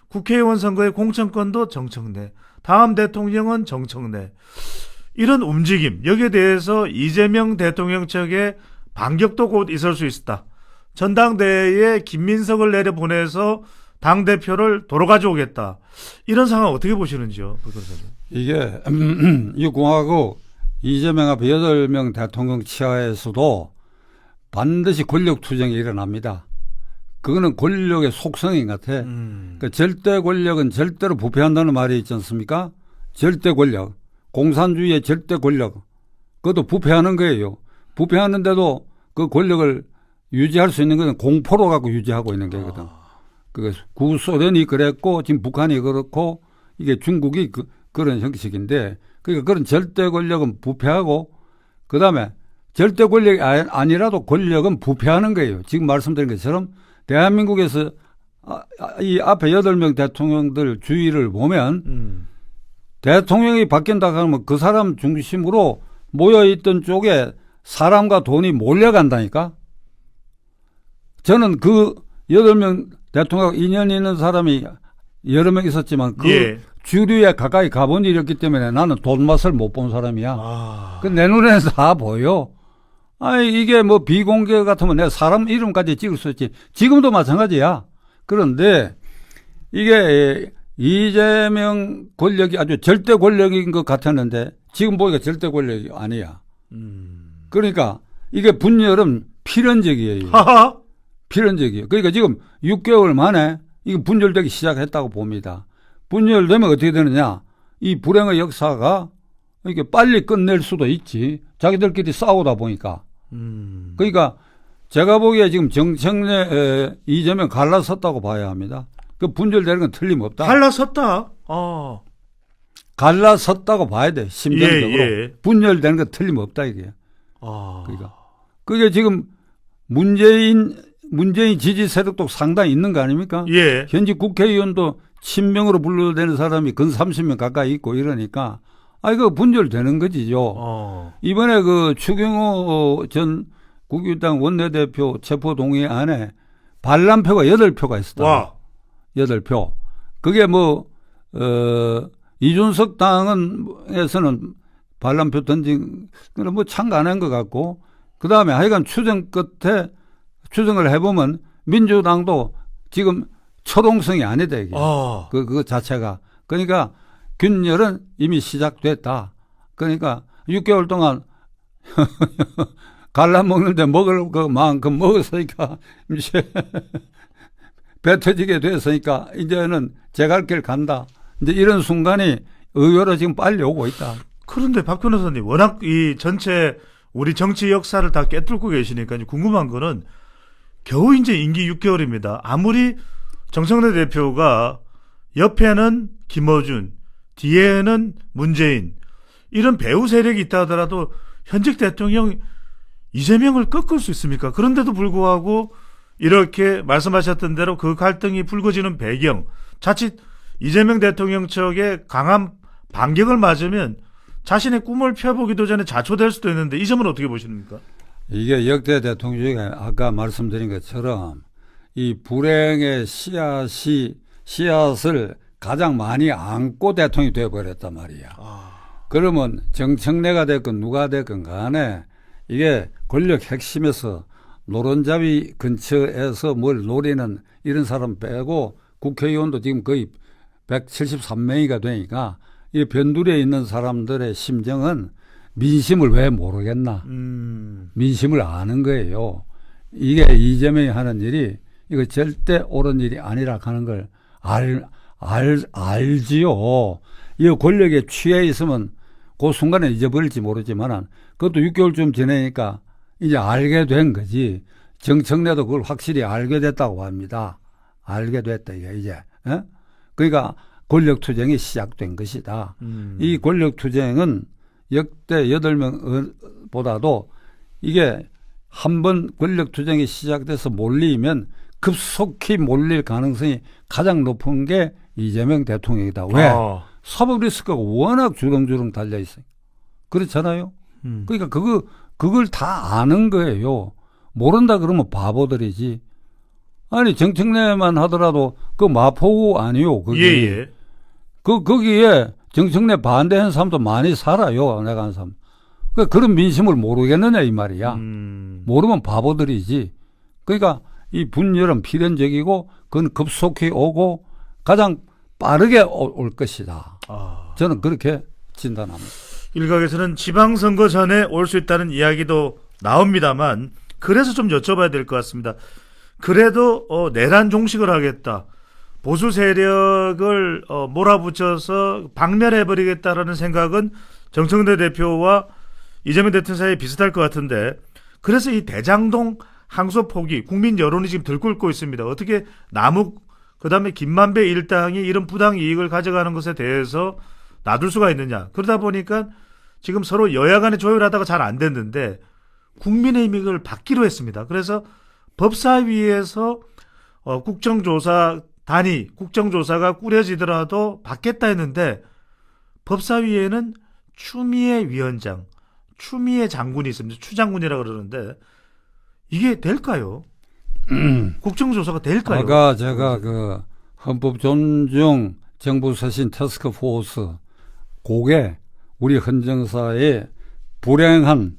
국회의원 선거의 공천권도 정청래, 다음 대통령은 정청래. 이런 움직임, 여기에 대해서 이재명 대통령 측의 반격도 곧 있을 수 있다. 전당대회에 김민석을 내려보내서 당대표를 도로 가져오겠다. 이런 상황 어떻게 보시는지요? 이게 이 공화국 이재명 앞에 8명 대통령 치하에서도 반드시 권력 투쟁이 일어납니다. 그거는 권력의 속성인 것 같아. 그러니까 절대 권력은 절대로 부패한다는 말이 있지 않습니까? 절대 권력. 공산주의의 절대 권력. 그것도 부패하는 거예요. 부패하는데도 그 권력을 유지할 수 있는 것은 공포로 갖고 유지하고 있는 거거든. 구소련이 그랬고 지금 북한이 그렇고 이게 중국이 그런 형식인데 그러니까 그런 절대 권력은 부패하고 그다음에 절대 권력이 아니라도 권력은 부패하는 거예요. 지금 말씀드린 것처럼 대한민국에서 이 앞에 8명 대통령들 주의를 보면 대통령이 바뀐다 하면 그 사람 중심으로 모여있던 쪽에 사람과 돈이 몰려간다니까. 저는 그 8명 대통령 인연 있는 사람이 여러 명 있었지만 그 예. 주류에 가까이 가본 일이 없기 때문에 나는 돈 맛을 못 본 사람이야. 아. 그 내 눈에는 다 보여. 아니 이게 뭐 비공개 같으면 내가 사람 이름까지 찍을 수 있지. 지금도 마찬가지야. 그런데 이게 이재명 권력이 아주 절대 권력인 것 같았는데 지금 보니까 절대 권력이 아니야. 그러니까 이게 분열은 필연적이에요. 하하. 필연적이에요. 그러니까 지금 6개월 만에 이게 분열되기 시작했다고 봅니다. 분열되면 어떻게 되느냐? 이 불행의 역사가 이게 빨리 끝낼 수도 있지. 자기들끼리 싸우다 보니까. 그러니까 제가 보기에 지금 정청래 이재명 갈라섰다고 봐야 합니다. 그 분열되는 건 틀림없다. 갈라섰다. 갈라섰다고 봐야 돼. 심정적으로. 예. 분열되는 건 틀림없다 이게. 아. 그러니까 그게 지금 문재인 지지 세력도 상당히 있는 거 아닙니까? 예. 현직 국회의원도 친명으로 분류되는 사람이 근 30명 가까이 있고 이러니까 이거 분열되는 거지요. 이번에 그 추경호 전 국민의당 원내대표 체포동의 안에 반란표가 8표가 있었다. 와. 8표. 그게 뭐 이준석 당에서는 반란표 던진 거는 뭐 참가 안 한 것 같고 그다음에 하여간 추정 끝에 추정을 해보면 민주당도 지금 초동성이 아니다 이게. 그 자체가. 그러니까 균열은 이미 시작됐다. 그러니까 6개월 동안 갈라 먹는데 먹을 그만큼 먹었으니까 이제 배 터지게 됐으니까 이제는 제 갈 길 간다. 이제 이런 순간이 의외로 지금 빨리 오고 있다. 그런데 박 변호사님 워낙 이 전체 우리 정치 역사를 다 꿰뚫고 계시니까 궁금한 거는 겨우 이제 임기 6개월입니다. 아무리 정청래 대표가 옆에는 김어준, 뒤에는 문재인 이런 배후 세력이 있다 하더라도 현직 대통령 이재명을 꺾을 수 있습니까? 그런데도 불구하고 이렇게 말씀하셨던 대로 그 갈등이 불거지는 배경, 자칫 이재명 대통령 측에 강한 반격을 맞으면 자신의 꿈을 펴보기도 전에 자초될 수도 있는데 이 점은 어떻게 보십니까? 이게 역대 대통령 중에 아까 말씀드린 것처럼 이 불행의 씨앗을 가장 많이 안고 대통령이 되어버렸단 말이야. 그러면 정청래가 됐건 누가 됐건 간에 이게 권력 핵심에서 노른자위 근처에서 뭘 노리는 이런 사람 빼고 국회의원도 지금 거의 173명이가 되니까 이 변두리에 있는 사람들의 심정은 민심을 왜 모르겠나. 민심을 아는 거예요. 이게 이재명이 하는 일이 이거 절대 옳은 일이 아니라 하는 걸 알지요. 이 권력에 취해 있으면 그 순간에 잊어버릴지 모르지만 그것도 6개월쯤 지내니까 이제 알게 된 거지. 정청래도 그걸 확실히 알게 됐다고 합니다. 알게 됐다 이제. 그러니까 권력투쟁이 시작된 것이다. 이 권력투쟁은 역대 8명보다도 이게 한번 권력투쟁이 시작돼서 몰리면 급속히 몰릴 가능성이 가장 높은 게 이재명 대통령이다. 왜? 사법 리스크가 워낙 주렁주렁 달려 있어요. 그렇잖아요. 그러니까 그걸 다 아는 거예요. 모른다 그러면 바보들이지. 아니 정청래만 하더라도 그 마포구 아니요. 그게. 예. 거기에 정청래 반대하는 사람도 많이 살아요. 내가 하는 사람. 그런 민심을 모르겠느냐 이 말이야. 모르면 바보들이지. 그러니까 이 분열은 필연적이고 그건 급속히 오고 가장 빠르게 올 것이다. 저는 그렇게 진단합니다. 일각에서는 지방선거 전에 올 수 있다는 이야기도 나옵니다만 그래서 좀 여쭤봐야 될 것 같습니다. 그래도 내란 종식을 하겠다. 보수 세력을 몰아붙여서 박멸해버리겠다라는 생각은 정청래 대표와 이재명 대통령 사이에 비슷할 것 같은데 그래서 이 대장동 항소 포기 국민 여론이 지금 들끓고 있습니다. 어떻게 남욱 그다음에 김만배 일당이 이런 부당 이익을 가져가는 것에 대해서 놔둘 수가 있느냐. 그러다 보니까 지금 서로 여야 간에 조율하다가 잘 안 됐는데 국민의힘이 그걸 받기로 했습니다. 그래서 법사위에서 국정조사가 꾸려지더라도 받겠다 했는데 법사위에는 추미애 위원장, 추미애 장군이 있습니다. 추장군이라고 그러는데 이게 될까요? 국정조사가 될까요? 아까 제가 그 헌법 존중 정부 쇄신 태스크포스, 그게 우리 헌정사의 불행한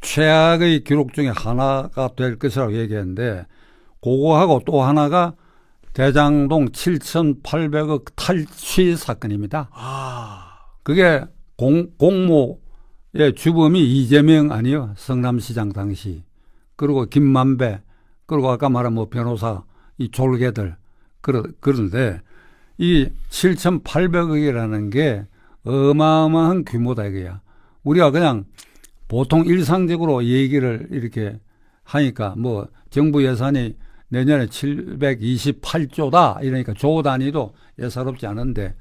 최악의 기록 중에 하나가 될 것이라고 얘기했는데, 그거하고 또 하나가 대장동 7,800억 탈취 사건입니다. 그게 공모의 주범이 이재명 아니요, 성남시장 당시. 그리고 김만배, 그리고 아까 말한 뭐 변호사, 이 졸개들. 그런데 이 7,800억이라는 게 어마어마한 규모다 이거야. 우리가 그냥 보통 일상적으로 얘기를 이렇게 하니까 뭐 정부 예산이 내년에 728조다 이러니까 조 단위도 예사롭지 않은데,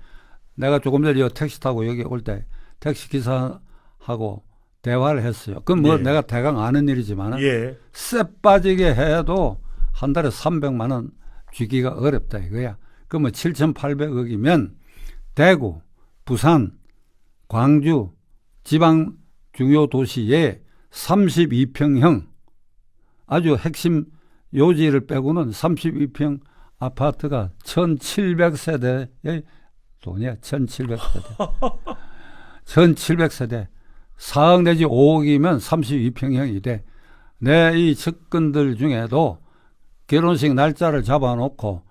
내가 조금 전에 택시 타고 여기 올 때 택시 기사하고 대화를 했어요. 그건 뭐 예. 내가 대강 아는 일이지만 예. 쎄 빠지게 해도 한 달에 300만 원 주기가 어렵다 이거야. 그러면 7,800억이면 대구, 부산, 광주, 지방 중요 도시에 32평형 아주 핵심 요지를 빼고는 32평 아파트가 1,700세대의 돈이야. 1,700세대. 1,700세대. 4억 내지 5억이면 32평형이 돼. 내 이 측근들 중에도 결혼식 날짜를 잡아놓고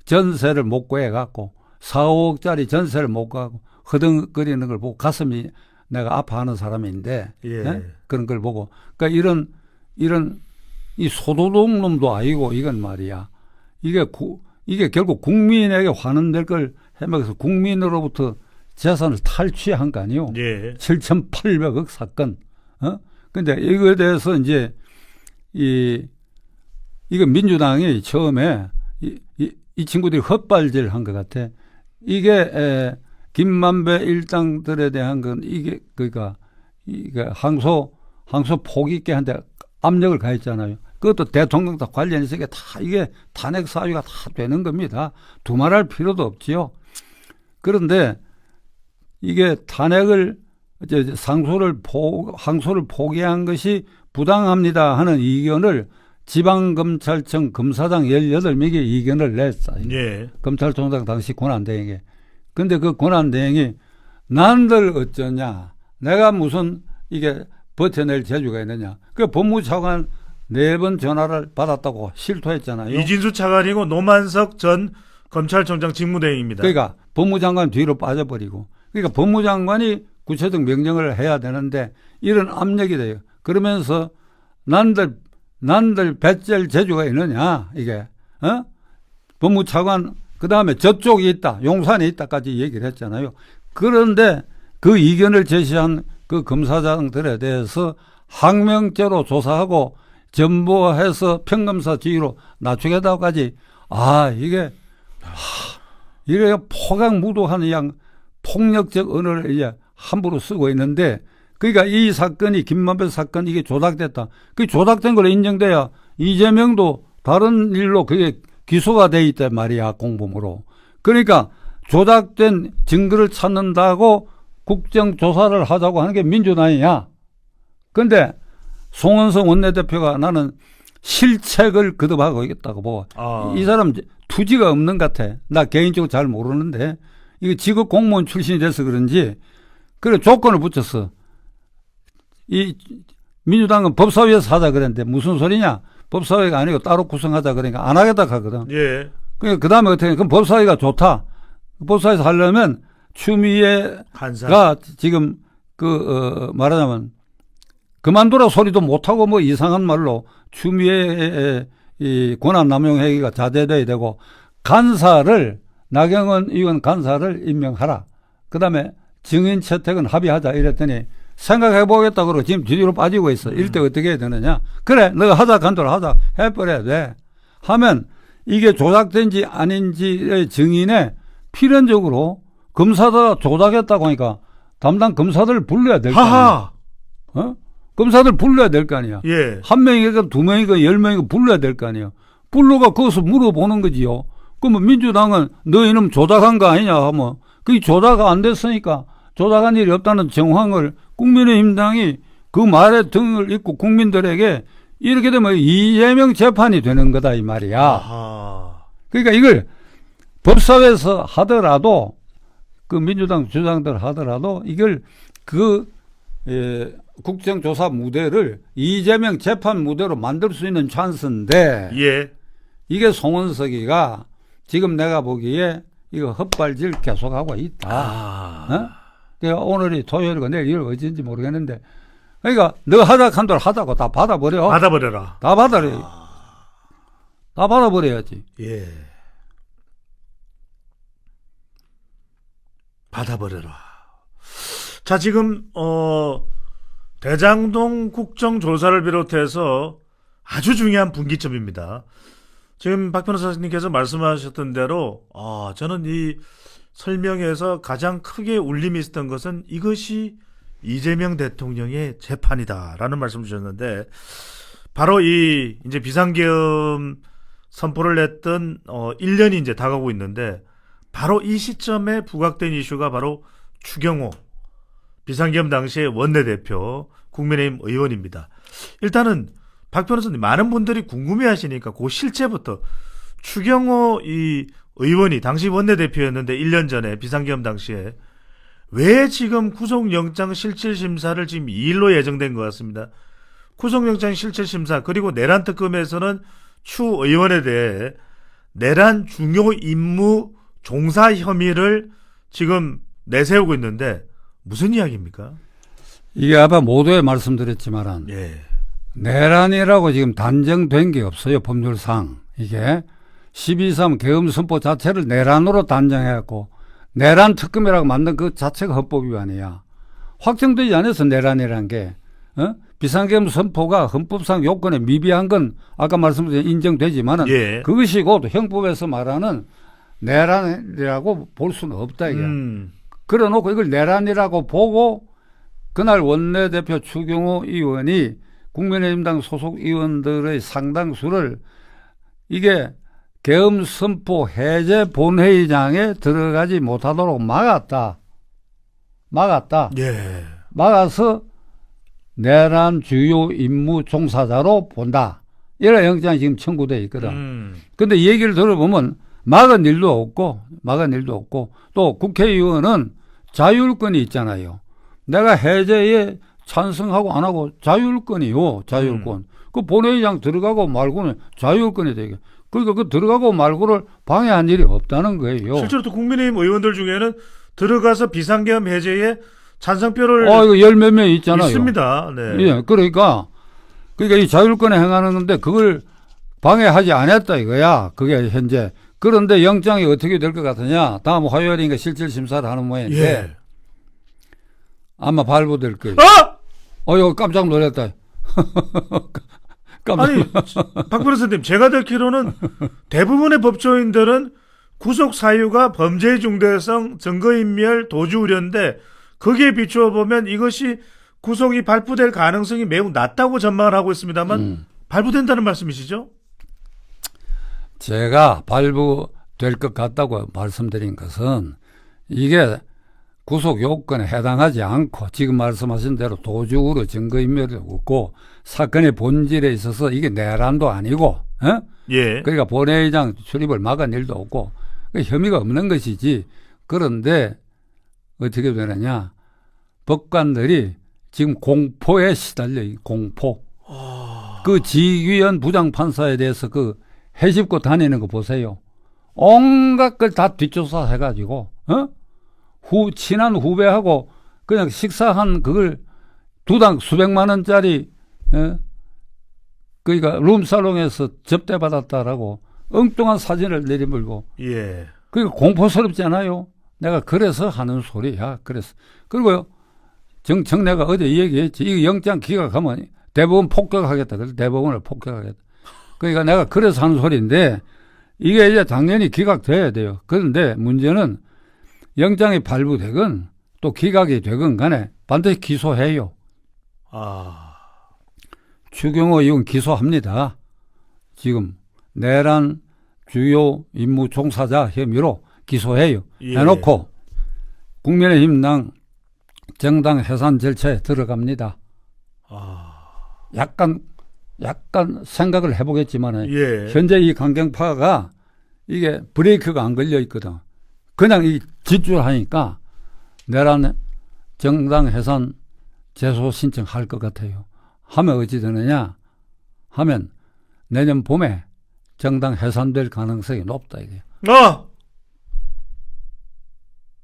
전세를 못 구해갖고 4, 5억짜리 전세를 못 구하고 허둥거리는 걸 보고 가슴이 내가 아파하는 사람인데, 예. 예? 그런 걸 보고. 그러니까 이런 이 소도둑놈도 아니고 이건 말이야. 이게 결국 국민에게 환원될 걸 해먹어서 국민으로부터 재산을 탈취한 거 아니요. 예. 7,800억 사건. 근데 이거에 대해서 이제 이거 민주당이 처음에 이 친구들이 헛발질 한 것 같아. 이게 김만배 일당들에 대한 건 이게 그러니까 이게 항소 폭 있게 한데 압력을 가했잖아요. 그것도 대통령과 관련해서 이게 탄핵 사유가 다 되는 겁니다. 두말할 필요도 없지요. 그런데 이게 탄핵을 항소를 포기한 것이 부당합니다 하는 의견을 지방검찰청 검사장 18명이 의견을 냈어요. 예. 검찰총장 당시 권한대행에. 근데 그 권한대행이 난들 어쩌냐. 내가 무슨 이게 버텨낼 재주가 있느냐. 그 법무차관 4번 전화를 받았다고 실토했잖아요. 이진수 차관이고 노만석 전 검찰총장 직무대행입니다. 그러니까 법무장관 뒤로 빠져버리고. 그러니까 법무장관이 구체적 명령을 해야 되는데 이런 압력이 돼요. 그러면서 난들 배째일 재주가 있느냐 이게. 법무차관 그다음에 저쪽이 있다. 용산에 있다까지 얘기를 했잖아요. 그런데 그 이견을 제시한 그 검사장들에 대해서 항명죄로 조사하고 전보해서 평검사 지휘로 낮추겠다고까지 이게 포강무도하는 양 폭력적 언어를 이제 함부로 쓰고 있는데, 그러니까 이 사건이 김만배 사건 이게 조작됐다. 그 조작된 걸로 인정돼야 이재명도 다른 일로 그게 기소가 돼 있단 말이야, 공범으로. 그러니까 조작된 증거를 찾는다고 국정조사를 하자고 하는 게 민주당이야. 근데 송원석 원내대표가 나는 실책을 거듭하고 있다고 보고. 이 사람 투지가 없는 것 같아. 나 개인적으로 잘 모르는데 이거 직업 공무원 출신이 돼서 그런지 그래 조건을 붙였어. 이 민주당은 법사위에서 하자 그랬는데 무슨 소리냐? 법사위가 아니고 따로 구성하자 그러니까 안 하겠다 하거든. 예. 그러니까 그 다음에 어떻게? 그럼 법사위가 좋다. 법사위에서 하려면 추미애가 간사. 지금 말하자면 그만두라 소리도 못하고 뭐 이상한 말로 추미애의 이 권한남용 행위가 자제돼야 되고 나경원 의원 간사를 임명하라. 그 다음에 증인 채택은 합의하자 이랬더니 생각해보겠다 그러고 지금 뒤로 빠지고 있어. 이때 어떻게 해야 되느냐. 그래 너가 하자 간도를 하자 해버려야 돼. 하면 이게 조작된지 아닌지의 증인에 필연적으로 검사가 조작했다고 하니까 담당 검사들을 불러야 될 거 아니야. 검사들 불러야 될 거 아니야. 예. 한 명이건 2명이건 10명이건 불러야 될 거 아니야. 불러가 거기서 물어보는 거지요. 그러면 민주당은 너 이놈 조작한 거 아니냐 하면 그게 조작 안 됐으니까 조작한 일이 없다는 정황을 국민의힘당이 그 말에 등을 잇고 국민들에게 이렇게 되면 이재명 재판이 되는 거다 이 말이야. 아하. 그러니까 이걸 법사위에서 하더라도 그 민주당 주장들 하더라도 이걸 국정조사 무대를 이재명 재판 무대로 만들 수 있는 찬스인데 예. 이게 송원석이가 지금 내가 보기에 이거 헛발질 계속하고 있다. 어? 그러니까 오늘이 토요일이고 내일 일요일 어쩐지 모르겠는데 그러니까 너 하자 한들 하자고 다 받아버려. 받아버려라. 다 받아버려. 다 받아버려야지. 예. 받아버려라. 자, 지금 대장동 국정조사를 비롯해서 아주 중요한 분기점입니다. 지금 박 변호사님께서 말씀하셨던 대로 저는 이 설명에서 가장 크게 울림이 있었던 것은 이것이 이재명 대통령의 재판이다라는 말씀 주셨는데 바로 이 이제 비상계엄 선포를 냈던 1년이 이제 다가오고 있는데 바로 이 시점에 부각된 이슈가 바로 추경호 비상계엄 당시의 원내대표 국민의힘 의원입니다. 일단은 박 변호사님 많은 분들이 궁금해하시니까 그 실체부터 추경호 이 의원이 당시 원내대표였는데 1년 전에 비상계엄 당시에 왜 지금 구속영장 실질심사를 지금 2일로 예정된 것 같습니다. 구속영장 실질심사 그리고 내란 특검에서는 추 의원에 대해 내란 중요 임무 종사 혐의를 지금 내세우고 있는데 무슨 이야기입니까? 이게 아까 모두에 말씀드렸지만 예. 내란이라고 지금 단정된 게 없어요. 법률상. 이게 12.3 계엄 선포 자체를 내란으로 단정해갖고 내란 특검이라고 만든 그 자체가 헌법 위반이야. 확정되지 않아서 내란이라는 게 비상계엄 선포가 헌법상 요건에 미비한 건 아까 말씀드린 인정되지만은 예. 그것이 곧 형법에서 말하는 내란이라고 볼 수는 없다 이게. 그래놓고 이걸 내란이라고 보고 그날 원내대표 추경호 의원이 국민의힘당 소속 의원들의 상당수를 이게 계엄 선포 해제 본회의장에 들어가지 못하도록 막았다. 예. 막아서 내란 주요 임무 종사자로 본다. 이런 영장이 지금 청구되어 있거든. 근데 이 얘기를 들어보면 막은 일도 없고 또 국회의원은 자율권이 있잖아요. 내가 해제에 찬성하고 안 하고 자율권이요. 자율권. 그 본회의장 들어가고 말고는 자율권이 되게. 그러니까 그 들어가고 말고를 방해한 일이 없다는 거예요. 실제로 또 국민의힘 의원들 중에는 들어가서 비상계엄 해제에 찬성표를 이거 열 몇 명 있잖아요. 있습니다. 네. 예, 그러니까 이 자율권에 행하는 건데 그걸 방해하지 않았다 이거야. 그게 현재. 그런데 영장이 어떻게 될 것 같으냐? 다음 화요일인가 실질심사를 하는 모양인데 예. 아마 발부될 거예요. 이거 깜짝 놀랐다. 아니, 박 변호사님, 제가 듣기로는 대부분의 법조인들은 구속 사유가 범죄의 중대성, 증거인멸, 도주 우려인데 거기에 비추어 보면 이것이 구속이 발부될 가능성이 매우 낮다고 전망을 하고 있습니다만 발부된다는 말씀이시죠? 제가 발부될 것 같다고 말씀드린 것은 이게 구속 요건에 해당하지 않고 지금 말씀하신 대로 도주 우려 증거인멸도 없고 사건의 본질에 있어서 이게 내란도 아니고 예. 그러니까 본회의장 출입을 막은 일도 없고 혐의가 없는 것이지. 그런데 어떻게 되느냐, 법관들이 지금 공포에 시달려. 공포. 그 지휘원 부장판사에 대해서 그 해집고 다니는 거 보세요. 온갖 걸 다 뒷조사 해가지고 친한 후배하고 그냥 식사한 그걸 두당 수백만 원짜리 그러니까 룸살롱에서 접대받았다라고 엉뚱한 사진을 내리물고. 예. 그러니까 공포스럽지 않아요? 내가 그래서 하는 소리야. 그래서. 그리고요, 내가 어제 얘기했지. 이거 영장 기각하면 대법원 폭격하겠다. 그래서 대법원을 폭격하겠다. 그러니까 내가 그래서 하는 소리인데 이게 이제 당연히 기각돼야 돼요. 그런데 문제는 영장이 발부되건 또 기각이 되건 간에 반드시 기소해요. 추경호 의원 기소합니다. 지금 내란 주요 임무 종사자 혐의로 기소해요. 예. 해놓고 국민의힘당 정당 해산 절차에 들어갑니다. 약간 생각을 해보겠지만 예. 현재 이 강경파가 이게 브레이크가 안 걸려 있거든. 그냥 이 지출하니까 내란 정당 해산 제소 신청할 것 같아요. 하면 어찌 되느냐 하면 내년 봄에 정당 해산될 가능성이 높다 이게. 아!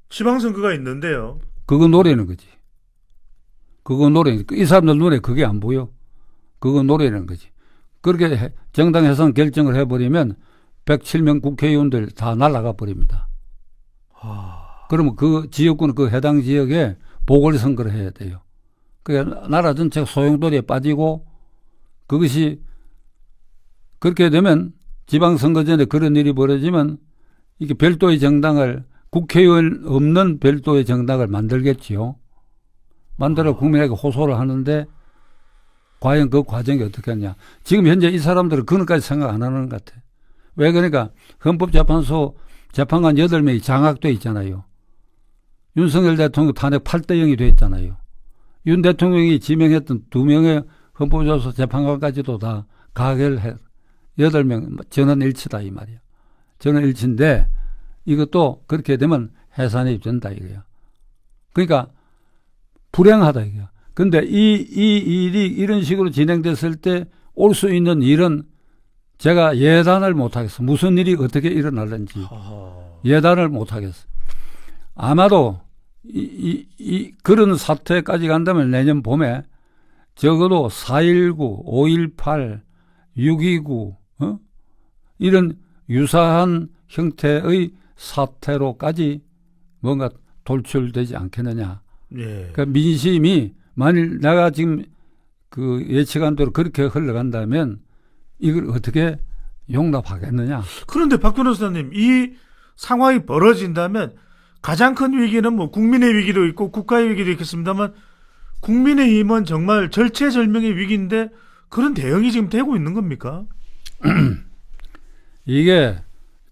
지방선거가 있는데요. 그거 노리는 거지. 그거 노리는 이 사람들 눈에 그게 안 보여. 그거 노리는 거지. 그렇게 정당 해산 결정을 해버리면 107명 국회의원들 다 날아가 버립니다. 그러면 그 지역구는 그 해당 지역에 보궐선거를 해야 돼요. 그러니까 나라 전체가 소용돌이에 빠지고 그것이 그렇게 되면 지방선거 전에 그런 일이 벌어지면 이게 별도의 정당을 국회의원 없는 별도의 정당을 만들겠지요. 만들어 국민에게 호소를 하는데 과연 그 과정이 어떻게 하냐. 지금 현재 이 사람들은 그런까지 생각 안 하는 것 같아. 왜 그러니까 헌법재판소 재판관 8명이 장악돼 있잖아요. 윤석열 대통령 탄핵 8대 0이 돼 있잖아요. 윤 대통령이 지명했던 2명의 헌법재판소 재판관까지도 다 가결해. 8명 전원 일치다 이 말이야. 전원 일치인데 이것도 그렇게 되면 해산이 된다 이거야. 그러니까 불행하다 이거야. 근데 이 일이 이런 식으로 진행됐을 때 올 수 있는 일은 제가 예단을 못하겠어. 무슨 일이 어떻게 일어날는지 예단을 못하겠어. 아마도 그런 사태까지 간다면 내년 봄에 적어도 4.19, 5.18, 6.29 이런 유사한 형태의 사태로까지 뭔가 돌출되지 않겠느냐. 예. 그러니까 민심이 만일 내가 지금 그 예측한 대로 그렇게 흘러간다면 이걸 어떻게 용납하겠느냐. 그런데 박 변호사님, 이 상황이 벌어진다면 가장 큰 위기는 뭐 국민의 위기도 있고 국가의 위기도 있겠습니다만 국민의힘은 정말 절체절명의 위기인데 그런 대응이 지금 되고 있는 겁니까? 이게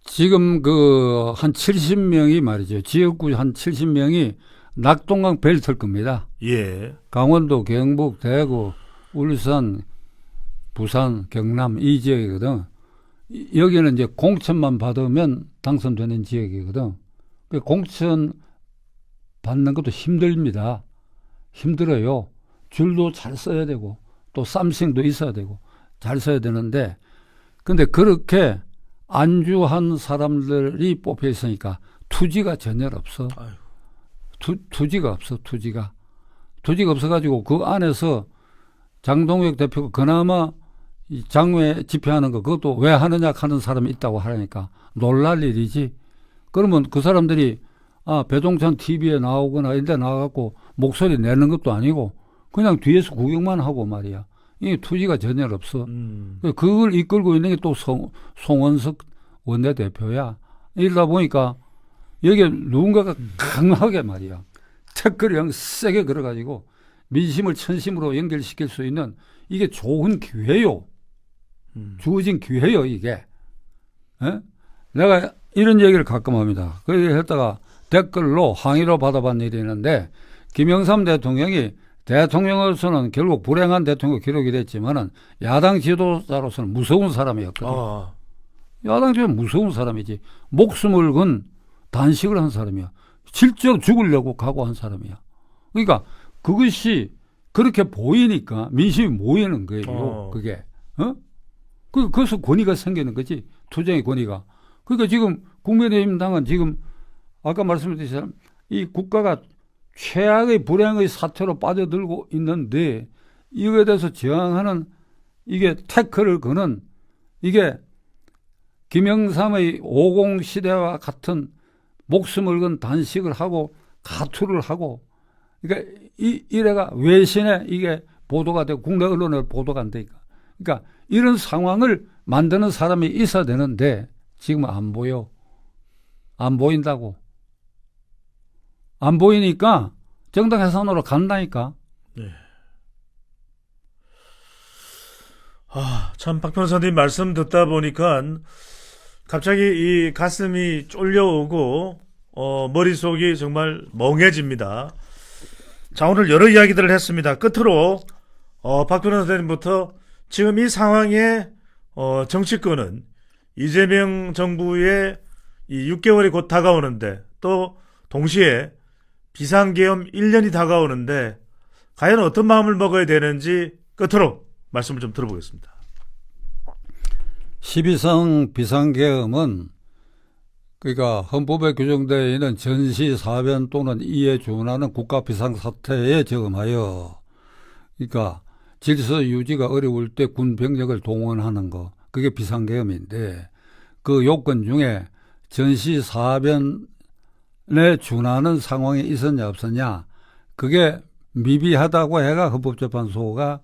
지금 그 한 70명이 말이죠. 지역구 한 70명이 낙동강 배를 탈 겁니다. 예. 강원도, 경북, 대구, 울산, 부산, 경남 이 지역이거든. 여기는 이제 공천만 받으면 당선되는 지역이거든. 공천 받는 것도 힘듭니다. 힘들어요. 줄도 잘 써야 되고 또 쌈싱도 있어야 되고 잘 써야 되는데 근데 그렇게 안주한 사람들이 뽑혀 있으니까 투지가 전혀 없어. 투지가 없어. 투지가 없어가지고 그 안에서 장동혁 대표가 그나마 이 장외 집회하는 거 그것도 왜 하느냐 하는 사람이 있다고 하니까 놀랄 일이지. 그러면 그 사람들이 배종찬 TV에 나오거나 이런 데 나와갖고 목소리 내는 것도 아니고 그냥 뒤에서 구경만 하고 말이야. 이 투지가 전혀 없어. 그걸 이끌고 있는 게 또 송원석 원내대표야. 이러다 보니까 여기에 누군가가 강하게 말이야. 태클을 영 세게 걸어가지고 민심을 천심으로 연결시킬 수 있는 이게 좋은 기회요. 주어진 기회요 이게. 에? 내가 이런 얘기를 가끔 합니다. 그 얘기를 했다가 댓글로 항의로 받아본 일이 있는데 김영삼 대통령이 대통령으로서는 결국 불행한 대통령 기록이 됐지만은 야당 지도자로서는 무서운 사람이었거든. 야당 지도자 무서운 사람이지. 목숨을 건 단식을 한 사람이야. 실제로 죽으려고 각오한 사람이야. 그러니까 그것이 그렇게 보이니까 민심이 모이는 거예요. 그게. 그래서 권위가 생기는 거지. 투쟁의 권위가. 그러니까 지금 국민의힘 당은 지금 아까 말씀드렸지만 이 국가가 최악의 불행의 사태로 빠져들고 있는데 이거에 대해서 저항하는 이게 태클을 거는 이게 김영삼의 50 시대와 같은 목숨을 건 단식을 하고 가투를 하고 그러니까 이래가 외신에 이게 보도가 되고 국내 언론에 보도가 안 되니까 그러니까 이런 상황을 만드는 사람이 있어야 되는데 지금 안 보여. 안 보인다고. 안 보이니까 정당 해산으로 간다니까. 네. 참 박 변호사님 말씀 듣다 보니까 갑자기 이 가슴이 쫄려오고 머릿속이 정말 멍해집니다. 자, 오늘 여러 이야기들을 했습니다. 끝으로 박 변호사님부터 지금 이 상황에 정치권은 이재명 정부의 이 6개월이 곧 다가오는데 또 동시에 비상계엄 1년이 다가오는데 과연 어떤 마음을 먹어야 되는지 끝으로 말씀을 좀 들어보겠습니다. 12상 비상계엄은 그러니까 헌법에 규정되어 있는 전시, 사변 또는 이에 준하는 국가 비상사태에 저금하여 그러니까 질서 유지가 어려울 때 군 병력을 동원하는 거 그게 비상계엄인데 그 요건 중에 전시, 사변에 준하는 상황이 있었냐 없었냐 그게 미비하다고 해가 헌법재판소가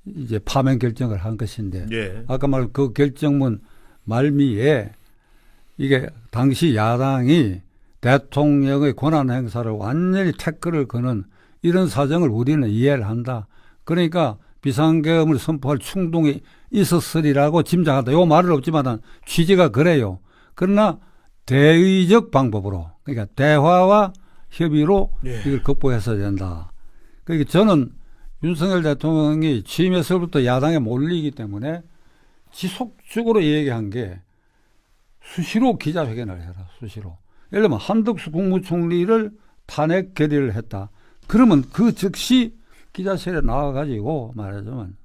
이제 파면 결정을 한 것인데 예. 아까 말한 그 결정문 말미에 이게 당시 야당이 대통령의 권한 행사를 완전히 태클을 거는 이런 사정을 우리는 이해를 한다. 그러니까 비상계엄을 선포할 충동이 있었으리라고 짐작한다. 요 말은 없지만 취지가 그래요. 그러나 대의적 방법으로 그러니까 대화와 협의로 예. 이걸 극복해서야 된다. 그러니까 저는 윤석열 대통령이 취임해서부터 야당에 몰리기 때문에 지속적으로 얘기한 게 수시로 기자회견을 해라. 수시로. 예를 들면 한덕수 국무총리를 탄핵 결의를 했다. 그러면 그 즉시 기자실에 나와가지고 말하자면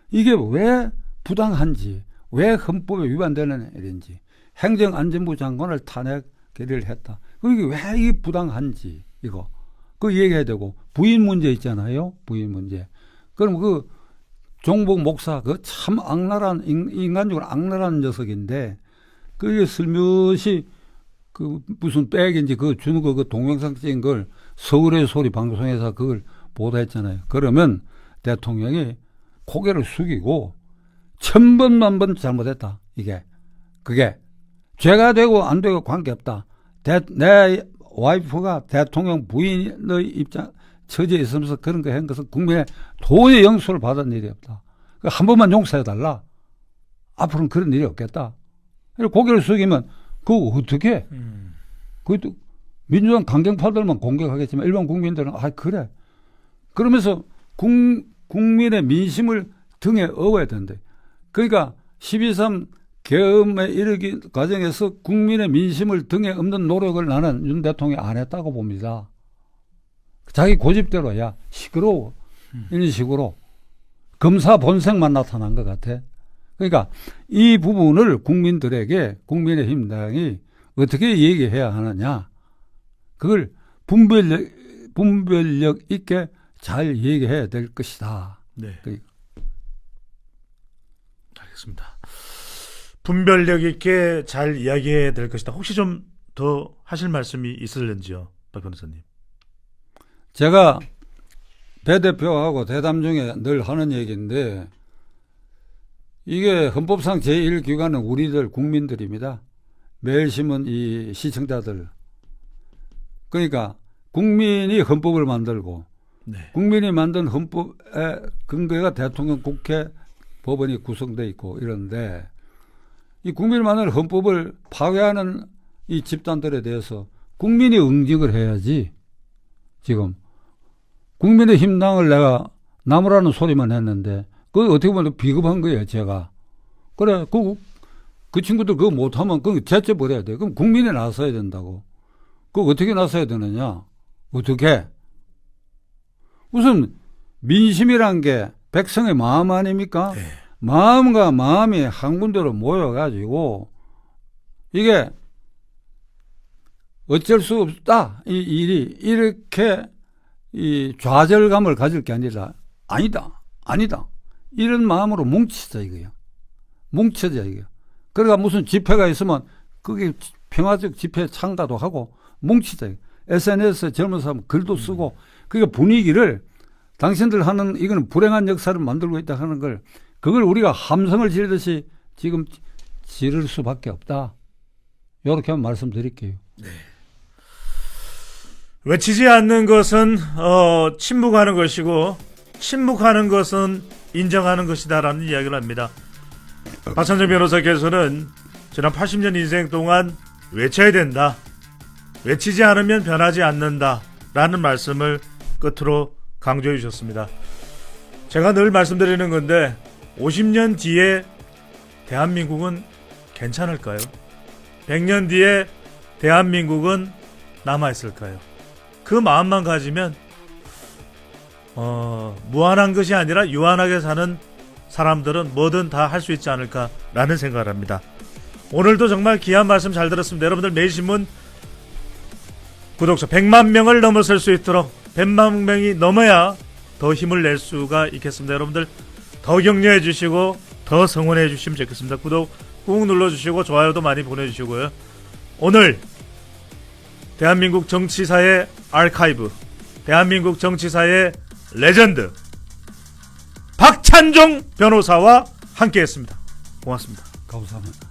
이게 왜 부당한지 왜 헌법에 위반되는 일인지 행정안전부 장관을 탄핵 결의를 했다. 그게 왜 이게 부당한지 이거 그 얘기해야 되고 부인 문제 있잖아요. 부인 문제. 그럼 그 종복 목사 그 참 악랄한 인간적으로 악랄한 녀석인데 그게 슬며시 그 무슨 백인지 그 주는 거 그 동영상 찍은 걸 서울의 소리 방송에서 그걸 보도했잖아요. 그러면 대통령이 고개를 숙이고 천번만번 잘못했다. 그게 죄가 되고 안 되고 관계없다. 내 와이프가 대통령 부인의 입장 처지에 있으면서 그런 거 한 것은 국민의 도의 용서를 받은 일이 없다. 한 번만 용서해달라. 앞으로는 그런 일이 없겠다. 고개를 숙이면 그거 어떻게? 그것도 민주당 강경파들만 공격하겠지만 일반 국민들은 그래. 그러면서 국민의 민심을 등에 업어야 된대. 그러니까 12.3 계엄에 이르기 과정에서 국민의 민심을 등에 업는 노력을 나는 윤 대통령이 안 했다고 봅니다. 자기 고집대로 야 시끄러워 이런 식으로 검사 본색만 나타난 것 같아. 그러니까 이 부분을 국민들에게 국민의힘당이 어떻게 얘기해야 하느냐. 그걸 분별력 있게 잘 얘기해야 될 것이다. 네. 그러니까. 알겠습니다. 분별력 있게 잘 이야기해야 될 것이다. 혹시 좀 더 하실 말씀이 있을는지요, 박 변호사님? 제가 배 대표하고 대담 중에 늘 하는 얘기인데 이게 헌법상 제1기관은 우리들 국민들입니다. 매일신문 이 시청자들. 그러니까 국민이 헌법을 만들고 네. 국민이 만든 헌법의 근거가 대통령, 국회, 법원이 구성되어 있고 이런데 이 국민이 만든 헌법을 파괴하는 이 집단들에 대해서 국민이 응징을 해야지. 지금 국민의힘당을 내가 나무라는 소리만 했는데 그거 어떻게 보면 비겁한 거예요. 제가. 그래 그 친구들 그거 못하면 그거 제쳐버려야 돼. 그럼 국민이 나서야 된다고. 그거 어떻게 나서야 되느냐. 어떻게. 우선 민심이란 게 백성의 마음 아닙니까? 네. 마음과 마음이 한 군데로 모여가지고 이게 어쩔 수 없다. 이 일이 이렇게 이 좌절감을 가질 게 아니다. 이런 마음으로 뭉치자 이거예요. 뭉쳐져 이거예요. 그러니까 무슨 집회가 있으면 그게 평화적 집회 참가도 하고 뭉치자. SNS에 젊은 사람 글도 쓰고 그게 분위기를 당신들 하는 이거는 불행한 역사를 만들고 있다 하는 걸 그걸 우리가 함성을 지르듯이 지금 지를 수밖에 없다. 이렇게 한번 말씀드릴게요. 네. 외치지 않는 것은 침묵하는 것이고 침묵하는 것은 인정하는 것이다라는 이야기를 합니다. 박찬정 변호사께서는 지난 80년 인생 동안 외쳐야 된다. 외치지 않으면 변하지 않는다라는 말씀을 끝으로 강조해 주셨습니다. 제가 늘 말씀드리는 건데 50년 뒤에 대한민국은 괜찮을까요? 100년 뒤에 대한민국은 남아있을까요? 그 마음만 가지면 무한한 것이 아니라 유한하게 사는 사람들은 뭐든 다 할 수 있지 않을까라는 생각을 합니다. 오늘도 정말 귀한 말씀 잘 들었습니다. 여러분들 매일신문 구독자 100만 명을 넘어설 수 있도록 100만 명이 넘어야 더 힘을 낼 수가 있겠습니다. 여러분들 더 격려해 주시고 더 성원해 주시면 좋겠습니다. 구독 꾹 눌러주시고 좋아요도 많이 보내주시고요. 오늘 대한민국 정치사의 아카이브, 대한민국 정치사의 레전드 박찬종 변호사와 함께했습니다. 고맙습니다. 감사합니다.